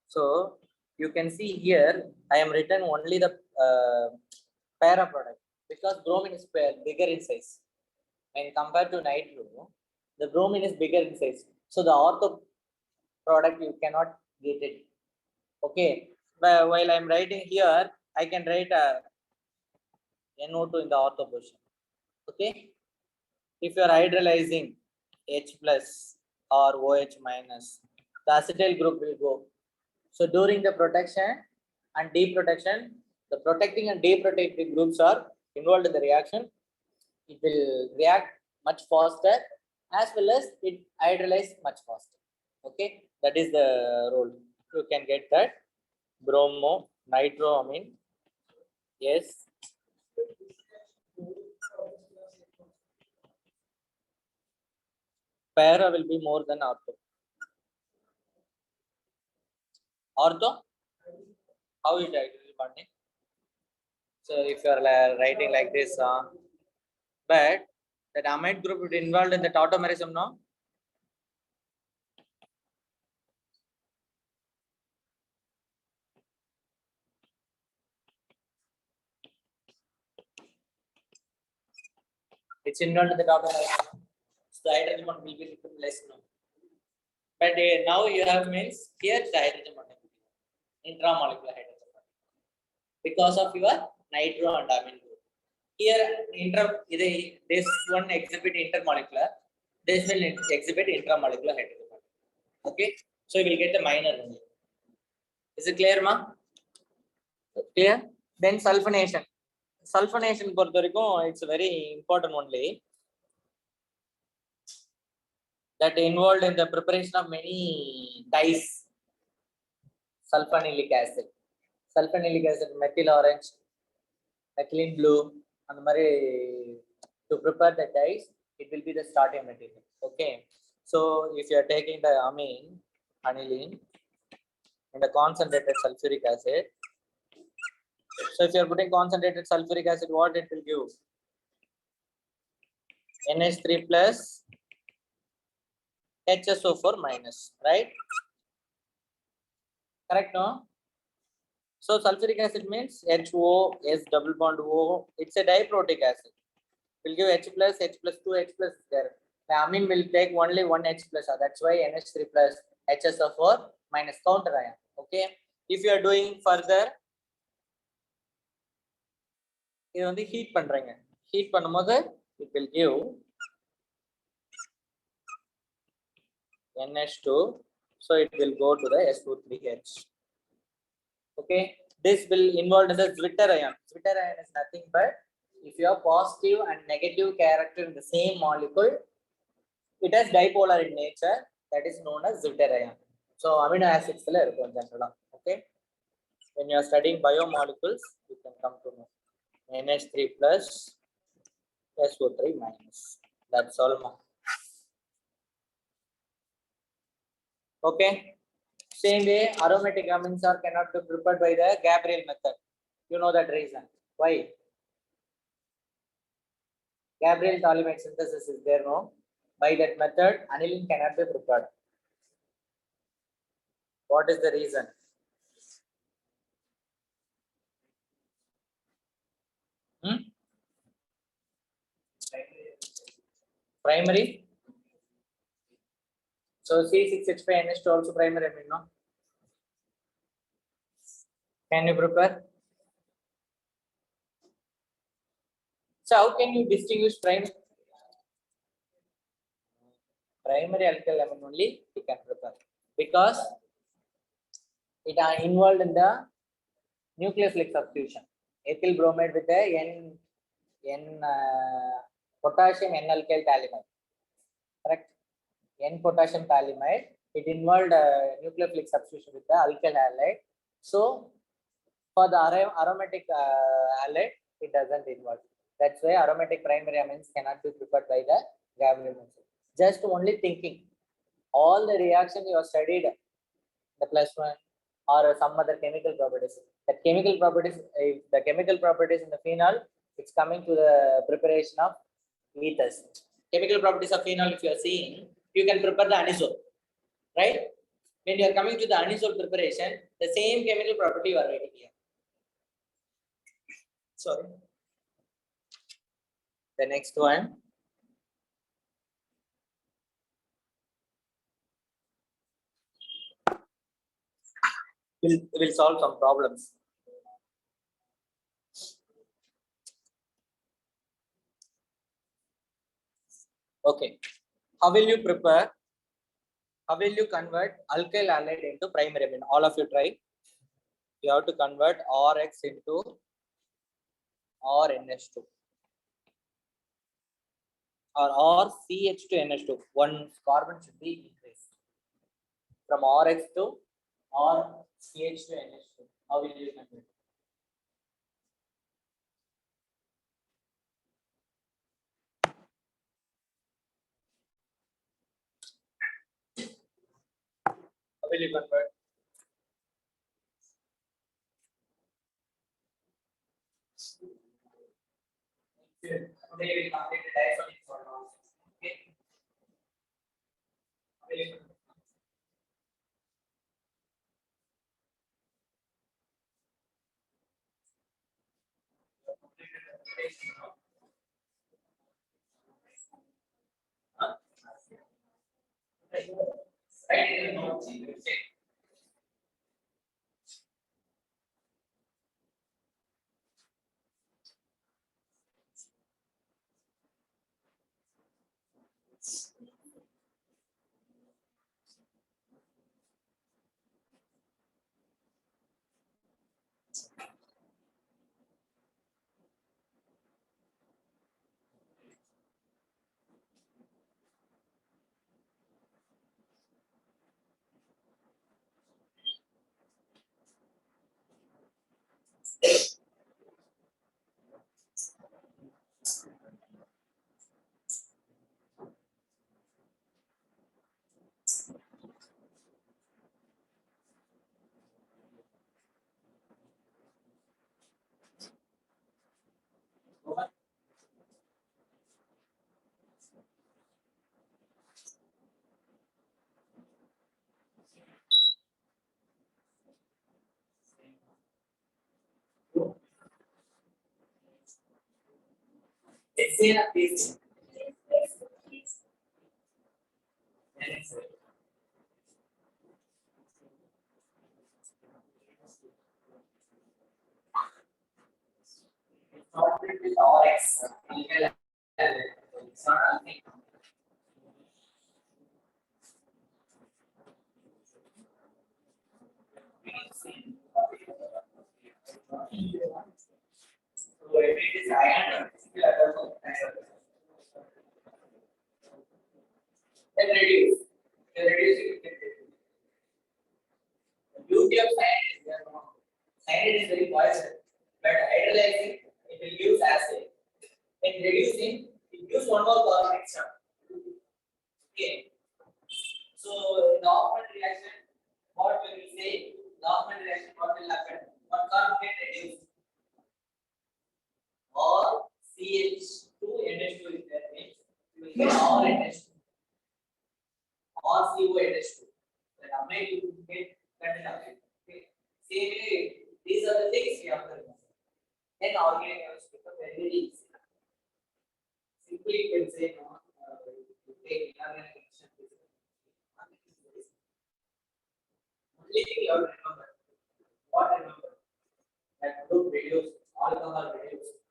So you can see here, I am written only the para product because bromine is bigger in size. When compared to nitro, the bromine is bigger in size. So the ortho product you cannot get it. Okay. But while I'm writing here, I can write a NO2 in the ortho position. Okay. If you are hydrolyzing H plus or OH minus, the acetyl group will go. So during the protection and deprotection, the protecting and deprotecting groups are involved in the reaction. It will react much faster as well as it hydrolyze much faster. Okay, that is the role. You can get that bromo, nitroamine. Yes. Para will be more than ortho. Ortho? How is it bonding? So if you are writing like this, but that amide group would involved in the tautomerism, no? It's involved in the tautomerism. So the hydrogen bond will be less, no? But now you have means here the hydrogen bond intramolecular hydrogen bond because of your nitro and amine group. Here this one exhibit intermolecular, this will exhibit intramolecular hydrogen bond. Okay, so you will get the minor only. Is it clear, ma? Clear? Then sulfonation. Sulfonation it's very important only. That involved in the preparation of many dyes. Sulfonilic acid, methyl orange, methylene blue, and to prepare the dyes, it will be the starting material. Okay, so if you are taking the amine, aniline, and the concentrated sulfuric acid, So if you are putting concentrated sulfuric acid, what it will give? NH3 plus HSO4 minus, right? Correct, no? So sulfuric acid means HO, S double bond O. It's a diprotic acid. Will give H plus 2, H plus is there. The amine will take only one H plus. That's why NH3 plus HSO4 minus counter ion. Okay. If you are doing further, இது வந்து heat பண்றீங்க. Heat பண்ணும்போது it will give NH2. So it will go to the S2,3H. Okay. This will involve in the Zwitter ion. Zwitter ion is nothing but if you have positive and negative character in the same molecule, it has dipolar in nature. That is known as Zwitter ion. So amino acids la irukum generally. Okay. When you are studying biomolecules, you can come to know NH3 plus SO3 minus. That's all. Okay. Same way, aromatic amines are cannot be prepared by the Gabriel method. You know that reason. Why? Gabriel thallimate synthesis is there, no? By that method, aniline cannot be prepared. What is the reason? Primary. So C6H5NH2 also primary amine, no? Can you prepare? So how can you distinguish primary alkyl amine only we can prepare because it are involved in the nucleophilic substitution. Ethyl bromide with the N potassium N alkyl thallimide. Correct? N potassium thallimide. It involved nucleophilic substitution with the alkyl halide. So for the aromatic halide, it doesn't involve. That's why aromatic primary amines cannot be prepared by the Gabriel method. Just only thinking, all the reactions you have studied, the +1 or some other chemical properties. That chemical properties, if the chemical properties in the phenol, it's coming to the preparation of ethers. Chemical properties of phenol, if you are seeing, you can prepare the anisole, right? When you are coming to the anisole preparation, the same chemical property you are writing here. Sorry. The next one. We'll solve some problems. Okay. How will you prepare? How will you convert alkyl halide into primary amine? All of you try. You have to convert RX into RNH2 or RCH to NH2. One carbon should be increased from RX to RCH to NH2. How will you convert? How will you convert? Okay. Today we complete the diaphonic solvent. Okay. How will you convert? Huh? Right in the notes, you will say. NaCl and BCl. NaCl. Not with RX. It's not nothing. So if it is iron, then reduce. Then reduce it. The beauty of cyanide is that cyanide is very poison, but hydrolyzing it will use acid. In reducing, it use one more carbon extra. Okay. So in the Hoffman reaction, what will we say? The Hoffman reaction, what will happen? One carbon get reduced. Or CH2NH2 is there, means you will get R NH2 or CONH2. Then amide you will get content amide. Okay. Same way, these are the things we have to remember. Then organic chemistry is very easy. Simply you can say no, you take inorganic chemistry. Only thing you have to remember. What remember? That group reduced, alcohol reduced.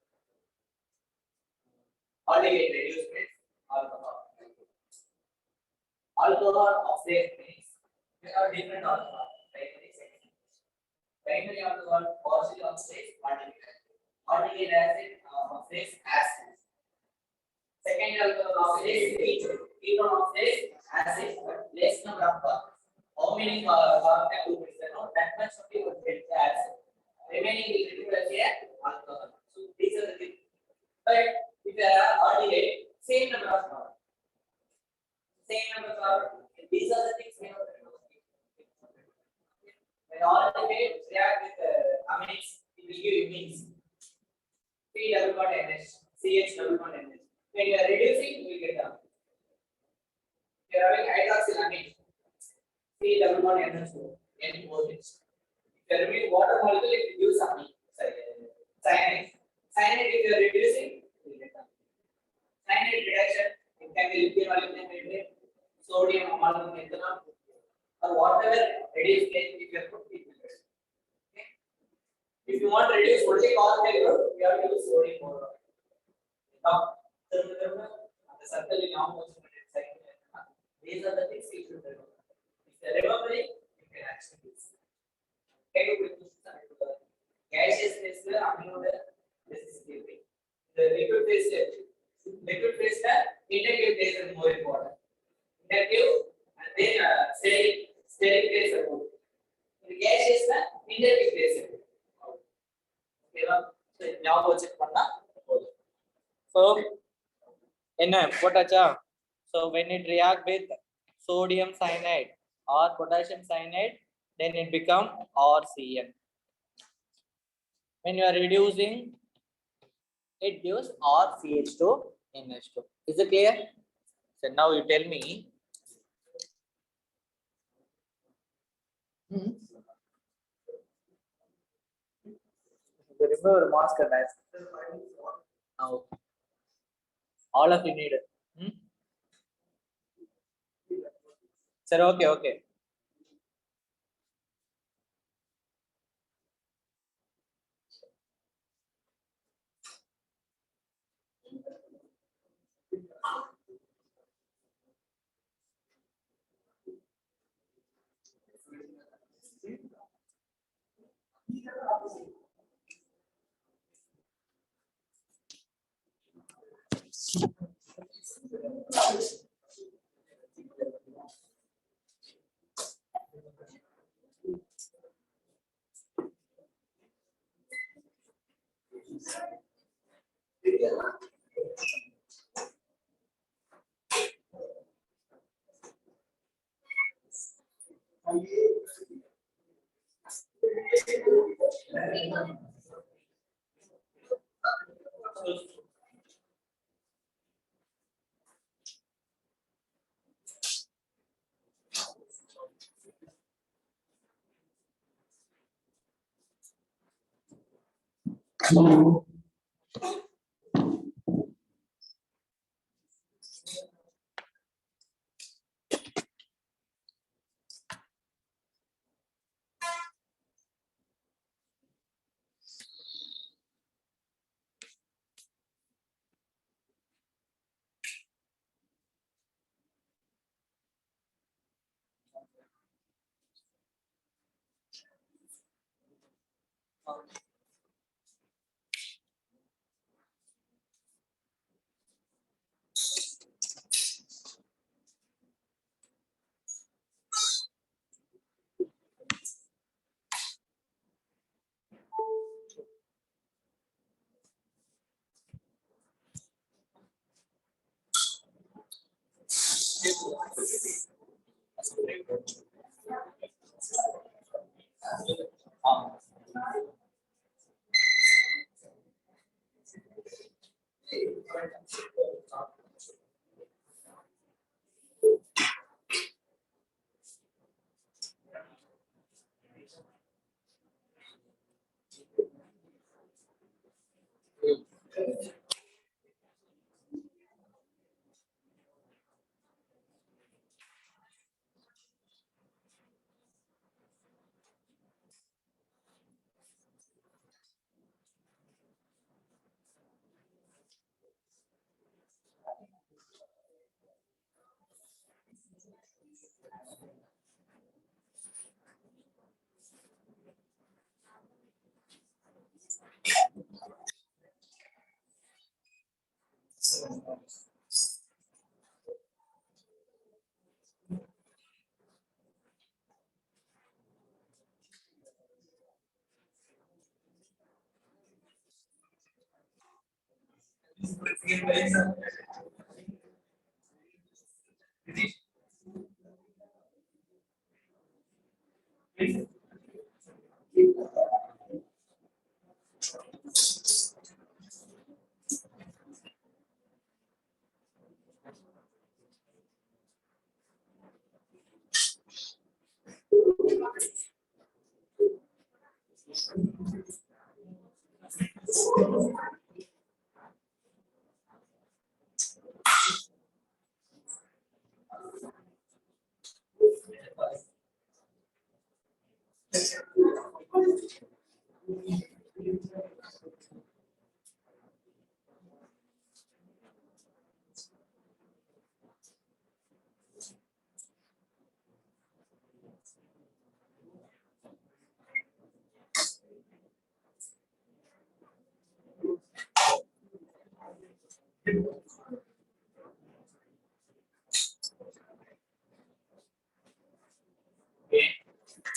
Aldehyd reduced means alcohol. Alcohol oxidase means there are different alcohol. Primary alcohol positive oxidase aldehyde acid oxidase acid. Second alcohol oxidase ketone oxidase acid, but less number of carbons. How many carbon group is there? That much only will get the acid. Remaining will reduce as alcohol. So these are the things. But if there are aldehyde, same number of carbon. Same number of carbon. These are the things we have to know. When aldehyde react with amines, it will give imines. C double bond NH, CH double bond NH. When you are reducing, you will get down. If you are having hydroxylamine, C double bond NH2, NOH. If you are removing water molecule, it will give amine. Cyanide. Cyanide, if you are reducing, you will get down. Cyanide reduction, it can be lithium aluminum nitrate, sodium amalgam ethanol, or whatever reduced state if you have put it. Okay. If you want to reduce only carbon group, you have to use sodium chloride. Now, the circle in now these are the things you should remember. If you are remembering, you can actually use. Gaseous phase amino this is theory. The liquid phase inactive phase is more important. Inactive and then steric phase is good. In gaseous inactive phase is good. Okay, so now check panna. So so when it react with sodium cyanide or potassium cyanide, then it become RCN. When you are reducing, it gives RCH2 NH2. Is it clear? So now you tell me. Remember mask guys. Now, all of you need it. Sir, okay. Okay.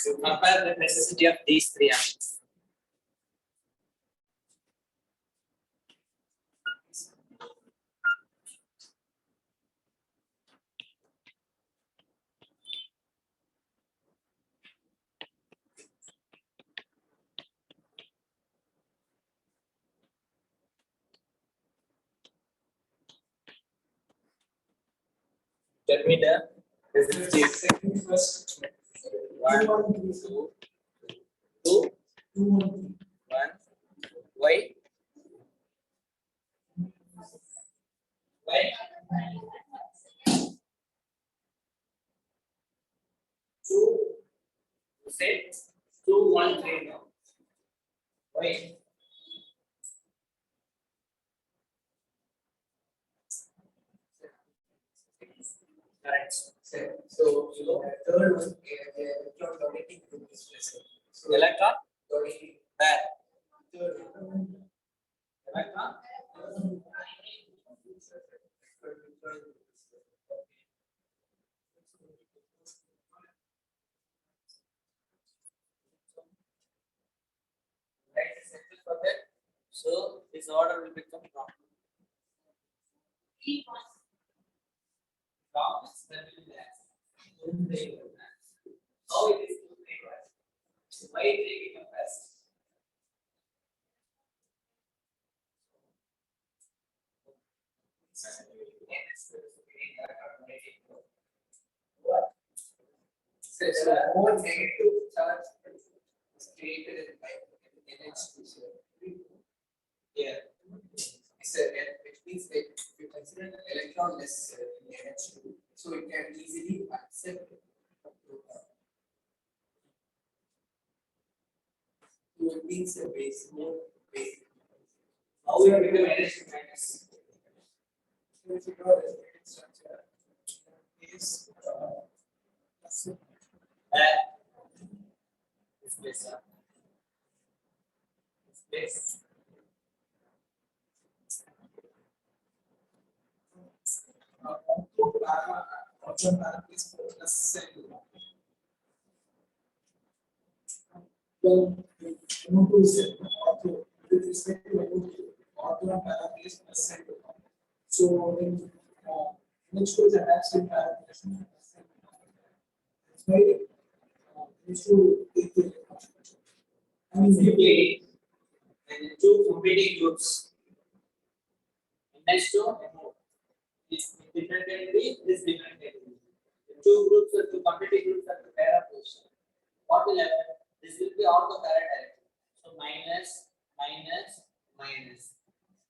To compare the necessity of these three amides. Tell me the necessity first. 1, 2, 2, 1. Why? Why? 2, say 2, 1, 3 now. Why? Correct. So, you know, third one, electron donating group is present. So, electron donating where? Third one. Electron. Right, simple for that. So, this order will become wrong. Wrong, then will be less. How it is to take less? Why taking a fast? So, more negative charge is created in NH2. Yeah. So, which means that if you consider the electron less in NH2, so it can easily accept. So it means a base, more base. How we have become NH2 minus. If you draw the structure is this place. Yes. Well, N2 is ortho with respect to N2, ortho and para is percent. So when N2 is attached in para, that's why N2 take the I mean, Simply, when two competing groups, next to is different category, this different category. The two groups or two competing groups are the para position. What will happen? This will be ortho para direction. So minus, minus, minus.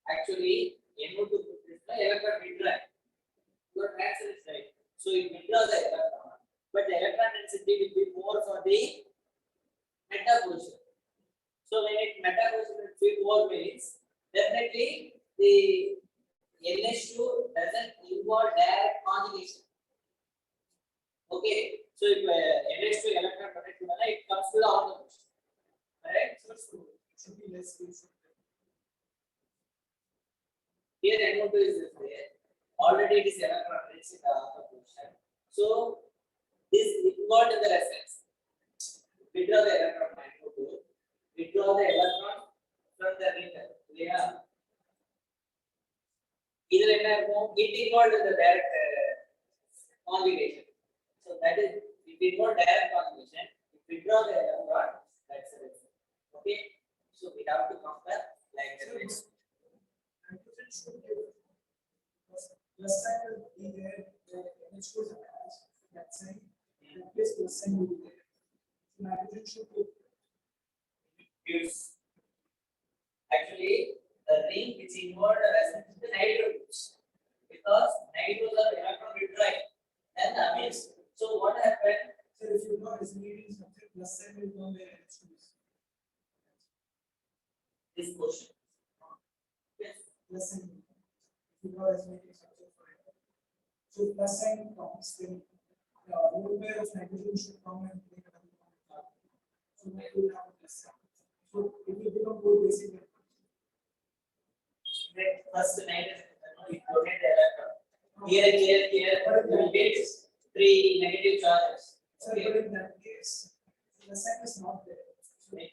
Actually, NO2 group is the electron withdrawal. Your answer is right. So it withdraws the electron, but the electron density will be more for the meta position. So when it meta position will be more means definitely the NH2 doesn't involve direct conjugation. Okay, so if NH2 electron connect to it comes to the ortho position. Correct? so it should be less basic. Here NO2 is there. Already it is electron rich in the ortho position. So this involved in the resonance. Withdraw the electron from NO2. Withdraw the electron from the ring. Yeah. Either it involved in the direct conjugation. So that is it involved direct conjugation. If withdraw the electron, that's it. Okay. So we have to compare like this. Nitrogen should give plus sign will be there, the N2 is attached, that sign, and plus sign will be there. So nitrogen should give Gives actually the ring which involved the resonance is the nitro groups because nitros are electron withdrawing and the amines. So what happened? so if you know resonating something, plus sign will come where N2 is. This portion. Yes. Plus sign. If you know resonating something for it. So plus sign comes, then one pair of nitrogen should come and make another one. So that will have a plus sign. So it will become more basic. First nitrogen we rotate the electron. Here you will get three negative charges. So but in that case, the sign is not there. So Okay.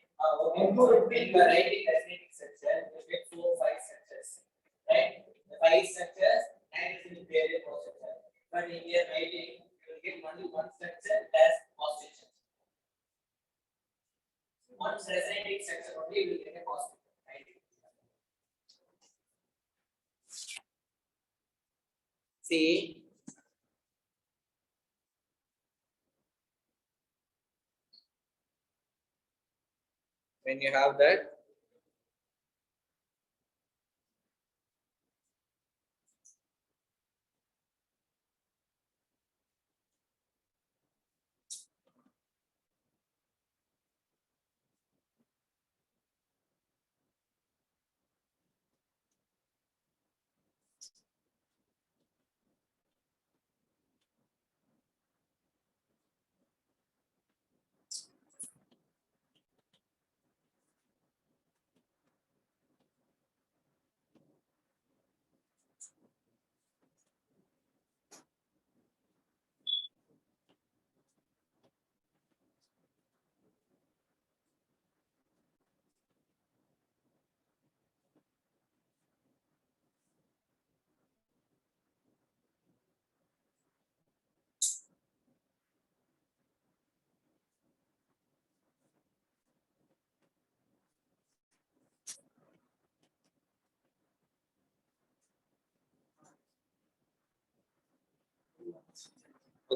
When you are writing resonating structure, you get 4 or 5 structures. Right? The 5 structures nitrogen is very positive. But in your writing, you will get only one structure as positive. One resonating structure only will get a positive. Right? See. When you have that,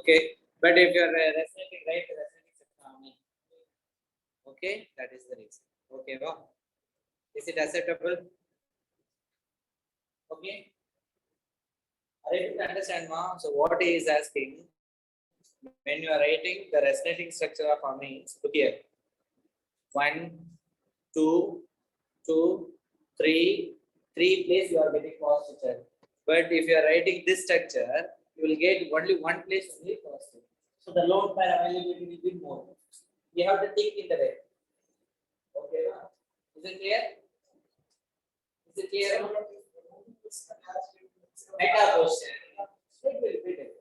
okay. But if you are resonating right, resonating structure, okay, that is the reason. Okay, wow. Is it acceptable? Okay. Are you able to understand, ma? So what he is asking, when you are writing the resonating structure of amines, look here. 1, 2, 2, 3, 3 place you are getting positive. But if you are writing this structure, you will get only one place only positive. So the lone pair availability will be more. You have to think in the way. Okay, is it clear? Is it clear? Meta position. It will be different.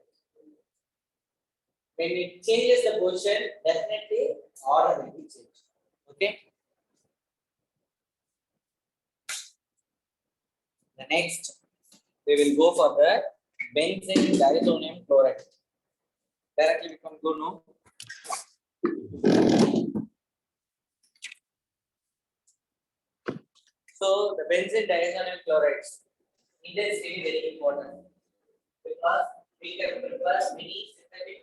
When it changes the position, definitely order will be changed. Okay. The next, we will go for the benzene diazonium chloride. Directly we can go now. So the benzene diazonium chlorides, it is really very important because we can prepare many synthetic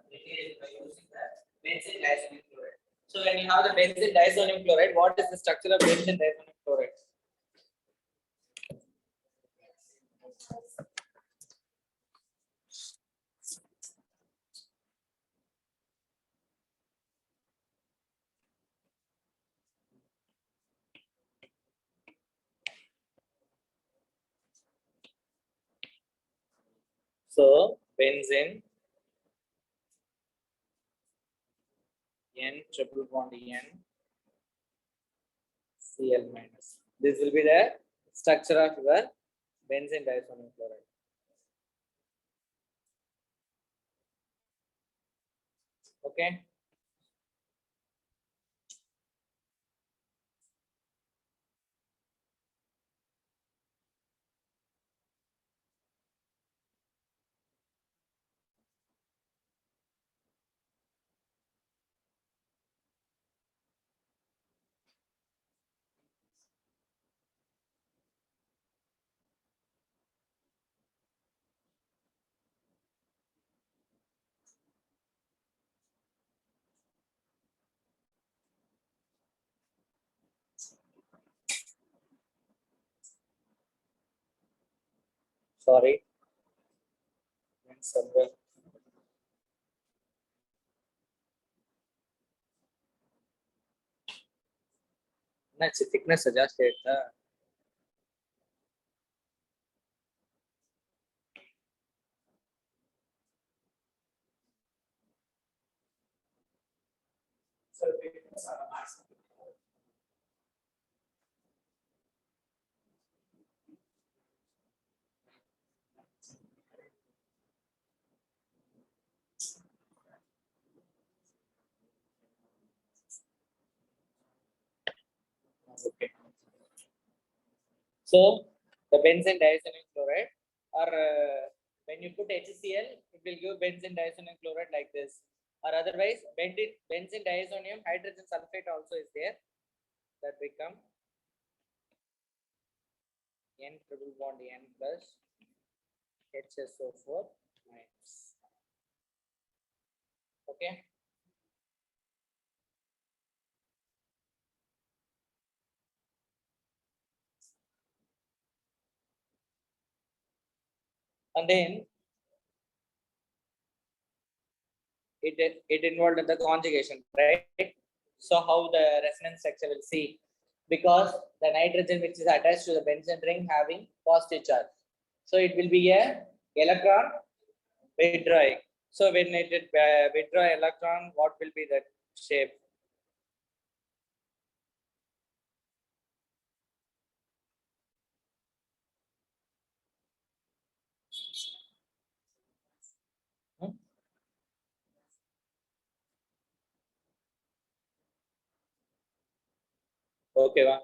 materials by using the benzene diazonium chloride. So when you have the benzene diazonium chloride, what is the structure of benzene diazonium chloride? So benzene N triple bond N Cl minus. This will be the structure of your benzene diazonium chloride. Okay. Sorry. Somewhere. Next thickness adjusted. So because Okay. So the benzene diazonium chloride, or when you put HCl, it will give benzene diazonium chloride like this. Or otherwise, benzene diazonium hydrogen sulfate also is there. That become N triple bond N plus HSO4 minus. Okay. And then it involved in the conjugation, right? So how the resonance structure will see, because the nitrogen which is attached to the benzene ring having positive charge, so it will be a electron withdrawing. So when it withdraw electron, what will be the shape? Hmm? Okay, va?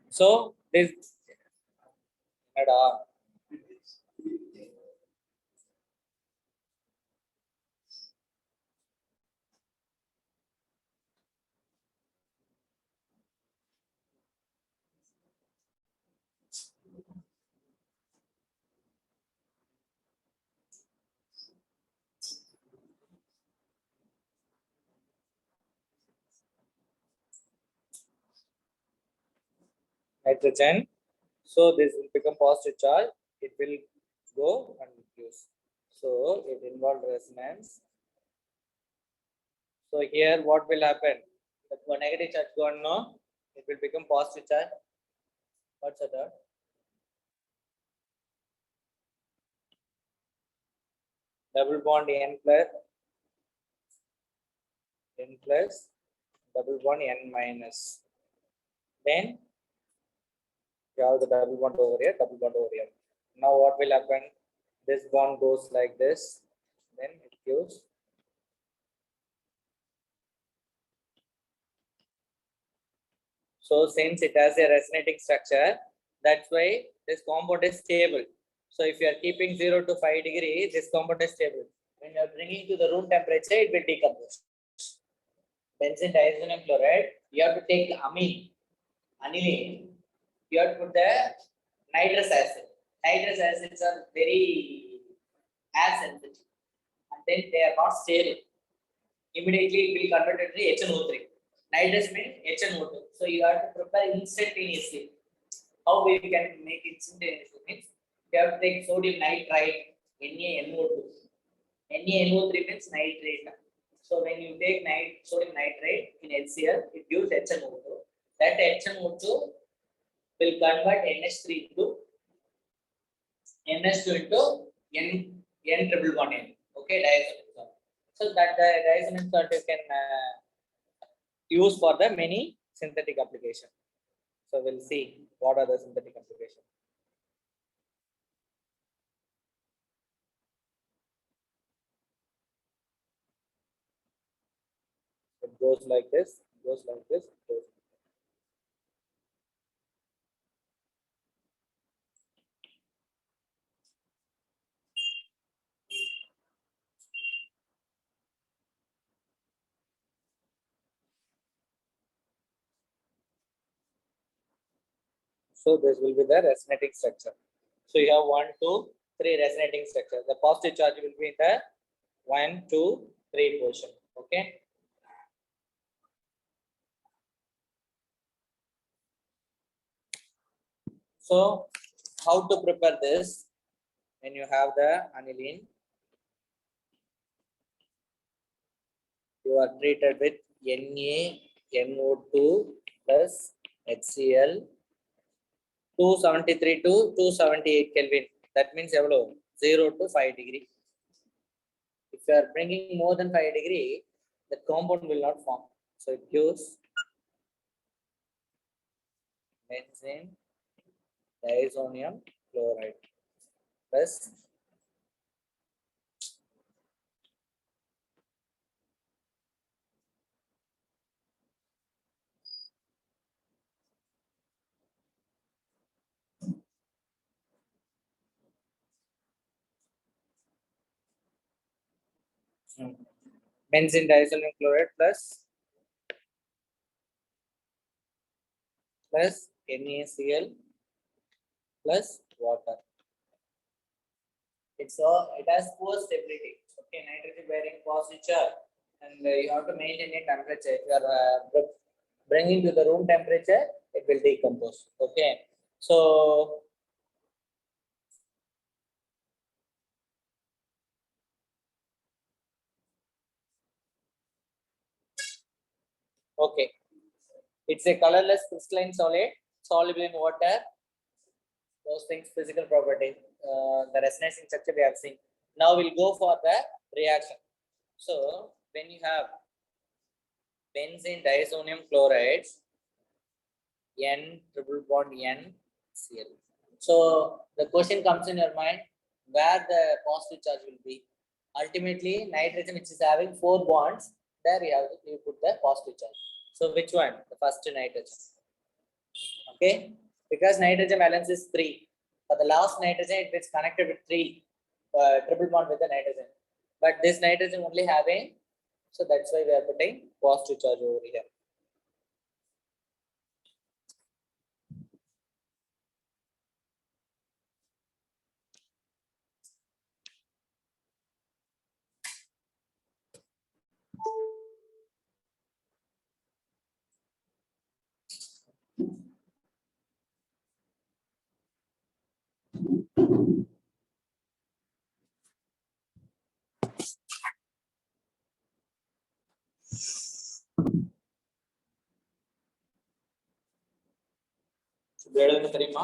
So this nitrogen. So this will become positive charge. It will go and use. So it involved resonance. So here what will happen? The negative charge gone, no, it will become positive charge. What's the third? Double bond n plus double bond n minus. Then you have the double bond over here, double bond over here. Now what will happen? This bond goes like this. Then it gives so since it has a resonating structure, that's why this compound is stable. So if you are keeping 0 to 5 degree, this compound is stable. When you are bringing to the room temperature, it will decompose. Benzene diazonium chloride, you have to take amine, aniline, you have to put the nitrous acid. Nitrous acids are very air sensitive and then they are not stable. Immediately it will convert it to HNO3. Nitrous means HNO2. So you have to prepare instantaneously. How we can make it instantaneously means you have to take sodium nitrite, NaNO2. NaNO3 means nitrate. So when you take sodium nitrate in HCl, it gives HNO2. That HNO2 will convert NH3 into NH2 into N triple bond N. Okay, diazonium salt. So that the diazonium salt you can use for the many synthetic application. So we'll see what are the synthetic application. It goes like this, goes like this, goes. So this will be the resonating structure. So you have 1, 2, 3 resonating structure. The positive charge will be in the 1, 2, 3 portion. Okay. So how to prepare this? When you have the aniline, you are treated with NaNO2 plus HCl 273 to 278 Kelvin. That means 0 to 5 degree. If you are bringing more than 5 degree, the compound will not form. So it gives benzene diazonium chloride plus benzene diazonium chloride plus NaCl plus water. It has poor stability. Okay, nitrogen bearing positive charge, and you have to maintain a temperature. If you are bringing to the room temperature, it will decompose. Okay, so okay, it's a colorless crystalline solid, soluble in water. Those things, physical property, the resonating structure we have seen. Now we'll go for the reaction. So when you have benzene diazonium chloride, N triple bond N Cl. So the question comes in your mind, where the positive charge will be. Ultimately, nitrogen, which is having 4 bonds, there you put the positive charge. So which one? The first nitrogen. Okay, because nitrogen valence is 3. For the last nitrogen, it is connected with 3 triple bond with the nitrogen. But this nitrogen only having, so that's why we are putting positive charge over here. எழுதுங்க தெரியுமா?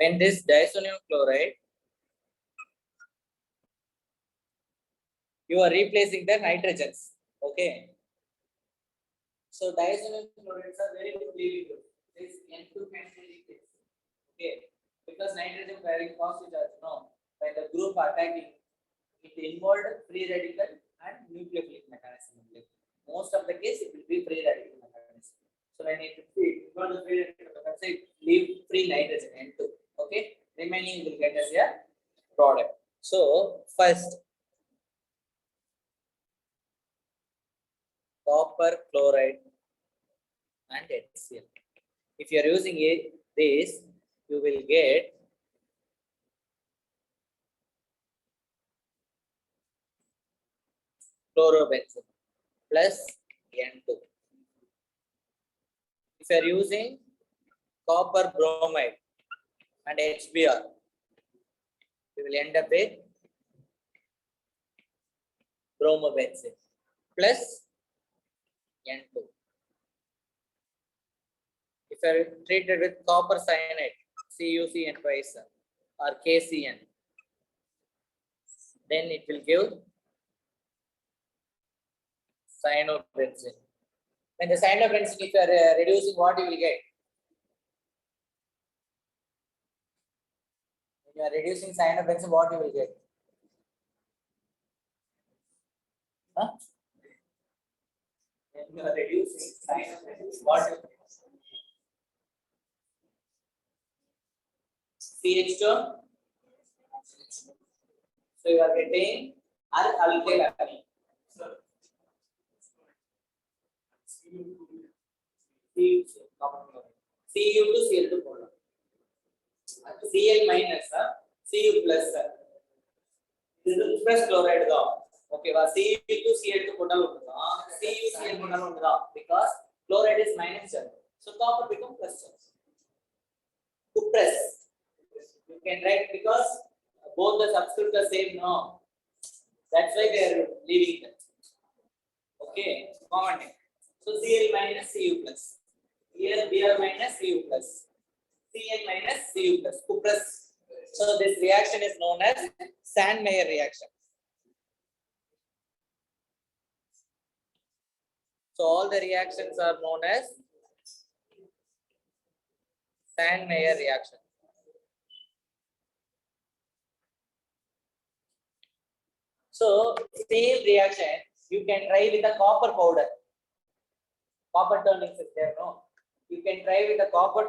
When this diazonium chloride, you are replacing the nitrogens. Okay. So diazonium chlorides are very good leaving group. This N2 can be replaced. Okay. Because nitrogen carrying positive charge. No. When the group attacking, it involved free radical and nucleophilic mechanism. Most of the case it will be free radical mechanism. So when it involves the free radical mechanism, it leave free nitrogen N2. Okay. Remaining will get as a product. So first, copper chloride and HCl. If you are using this, you will get chlorobenzene plus N2. If you are using copper bromide and HBr, we will end up with bromobenzene plus N2. If you are treated with copper cyanide, CuCN twice or KCN, then it will give cyanobenzene. When the cyanobenzene, if you are reducing, what you will get? When you are reducing cyanobenzene, what you will get? Huh? When you are reducing cyanobenzene, what you will get? CH2. So you are getting alkyl amine. Cu2 Cl2 போடலாம். Cl minus Cu plus. இது plus chloride தான். ஓகேவா? Cu2 Cl2 போட்டாலும் ஒண்ணுதான். CuCl போட்டாலும் ஒண்ணுதான். Because chloride is minus charge. So copper become plus charge. To press. You can write because both the subscripts are same, no? That's why they are leaving that. Okay, common name. So Cl minus Cu plus. Here Br minus Cu plus. Cl minus Cu plus. Cuprous. So this reaction is known as Sandmeyer reaction. So all the reactions are known as Sandmeyer reaction. So same reaction you can try with the copper powder. Copper turnings is there, no? You can try with the copper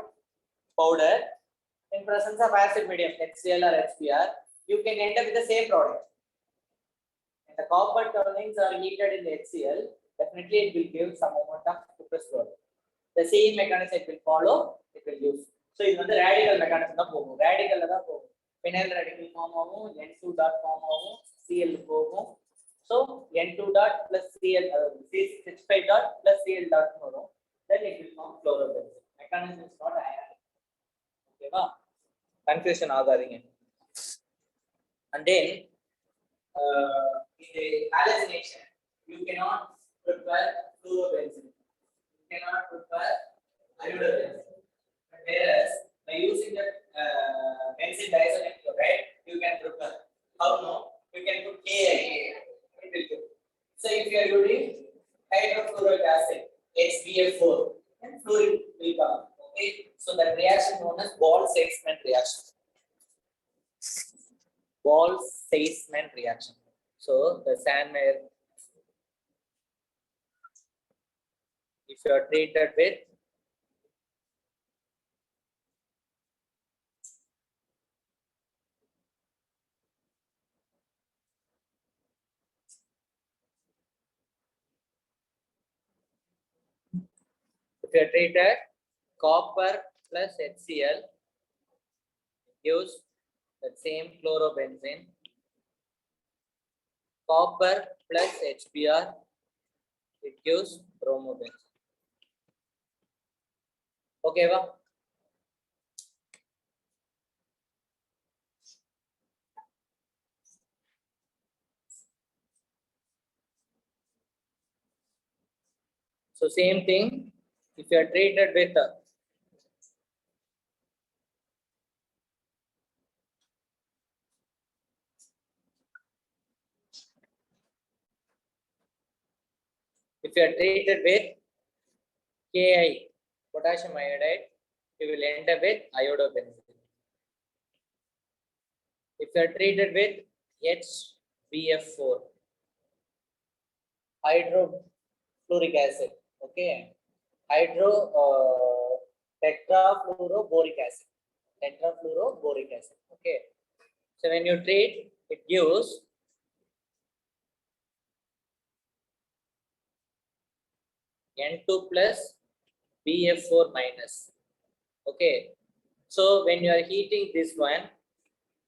powder in presence of acid medium HCl or HBr. You can end up with the same product. And the copper turnings are heated in the HCl. Definitely it will give some amount of cuprous chloride. The same mechanism it will follow. It will use. So this is the radical mechanism. Radical la da pogum. Phenyl radical form agum. N2 dot form agum. Cl pogum. So N2 dot plus Cl, H5 dot plus Cl dot tomorrow, then it will form chlorobenzene. Mechanism is not ionic. Okay, va? Confusion agadinga. And then in the halogenation, you cannot prepare chlorobenzene. You cannot prepare iodobenzene. Whereas by using the benzene diazonium chloride, you can prepare. How no? You can put KI. So if you are using hydrofluoric acid, HBF4, then fluorine will come. Okay, so that reaction known as Ball-Salzmann reaction. Ball-Salzmann reaction. So the Sandmeyer, if you are treated with copper plus HCl, gives the same chlorobenzene. Copper plus HBr, it gives bromobenzene. Okay, va? So same thing, if you are treated with if you are treated with Ki, potassium iodide, you will end up with iodobenzene. If you are treated with HBF4, hydrofluoric acid, okay, tetrafluoroboric acid, okay. So when you treat, it gives N2 plus BF4 minus, okay. So when you are heating this one,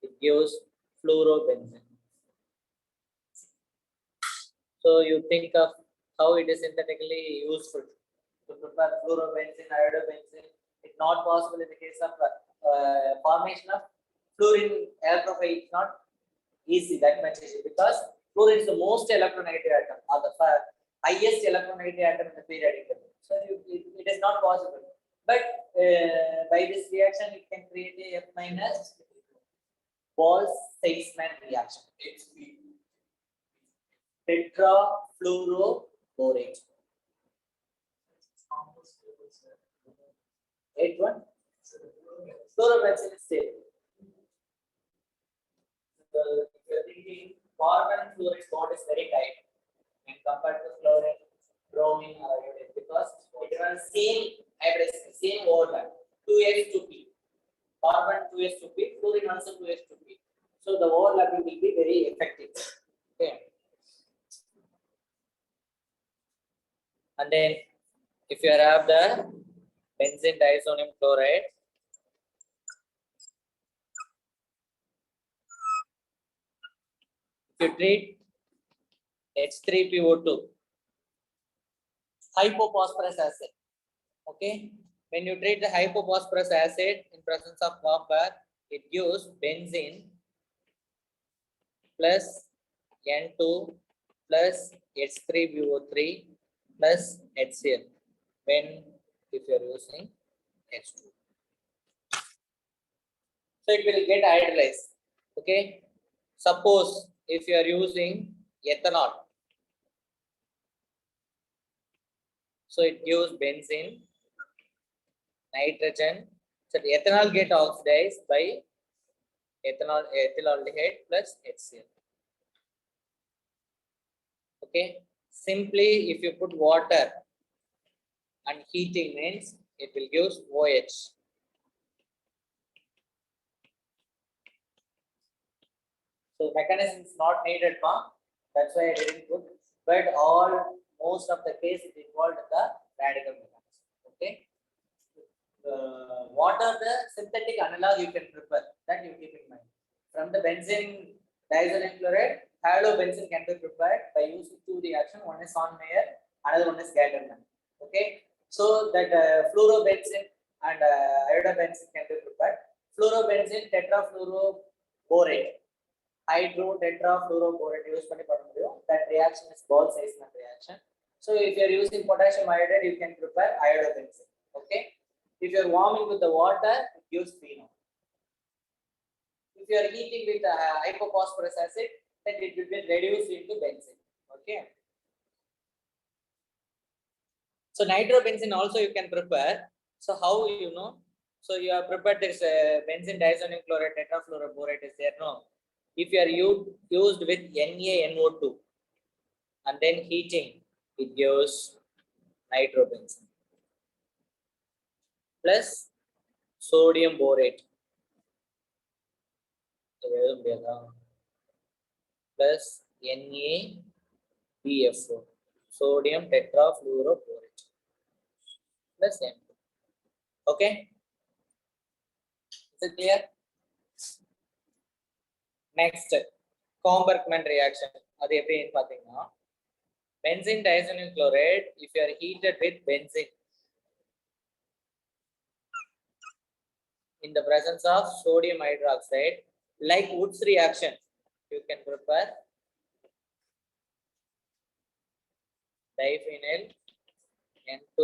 it gives fluorobenzene. So you think of how it is synthetically useful to prepare fluorobenzene, iodobenzene. It's not possible in the case of formation of fluorine electrophile. It's not easy, that much easy, because fluorine is the most electronegative atom, or the highest electronegative atom in the periodic table. So it is not possible. But by this reaction, it can create a F minus Bose-Weissman reaction. Tetrafluoroborate. 8-1. Fluorobenzene is stable. You're thinking carbon fluoride bond is very tight and compared to chlorine, bromine, or iodine, because it runs same hybridization, same overlap, 2s2p. Carbon 2s2p, fluorine also 2s2p. So the overlapping will be very effective. Okay. And then if you have the benzene diazonium chloride, if you treat H3PO2, hypophosphorus acid, okay, when you treat the hypophosphorus acid in presence of copper, it gives benzene plus N2 plus H3PO3 plus HCl when if you are using H2. So it will get hydrolyzed. Okay. Suppose if you are using ethanol, so it gives benzene, nitrogen. So the ethanol get oxidized by ethylaldehyde plus HCl. Okay. Simply if you put water and heating means it will give OH. So mechanism is not needed, that's why I didn't put. But most of the case it involved the radical mechanism. Okay. What are the synthetic analog you can prepare? That you keep in mind. From the benzene diazonium chloride, halobenzene can be prepared by using two reactions. One is Sonmeyer, another one is Gaderman. Okay. So that fluorobenzene and iodobenzene can be prepared. Fluorobenzene tetrafluoroborate. Hydrotetrafluoroborate use பண்ணி பண்ண முடியும். That reaction is Bose-Weissman reaction. So if you are using potassium iodide, you can prepare iodobenzene. Okay. If you are warming with the water, it gives phenol. If you are heating with hypophosphorus acid, then it will be reduced into benzene. Okay. So nitrobenzene also you can prepare. So how you know? So you have prepared this benzene diazonium chloride tetrafluoroborate is there, no? If you are used with NaNO2 and then heating, it gives nitrobenzene plus sodium borate plus NaBF4, sodium tetrafluoroborate plus N2. Okay, is it clear? Next, Combergman reaction. அது எப்படின்னு பாத்தீங்கன்னா, benzene diazonium chloride, if you are heated with benzene in the presence of sodium hydroxide, like Wood's reaction, you can prepare diphenyl N2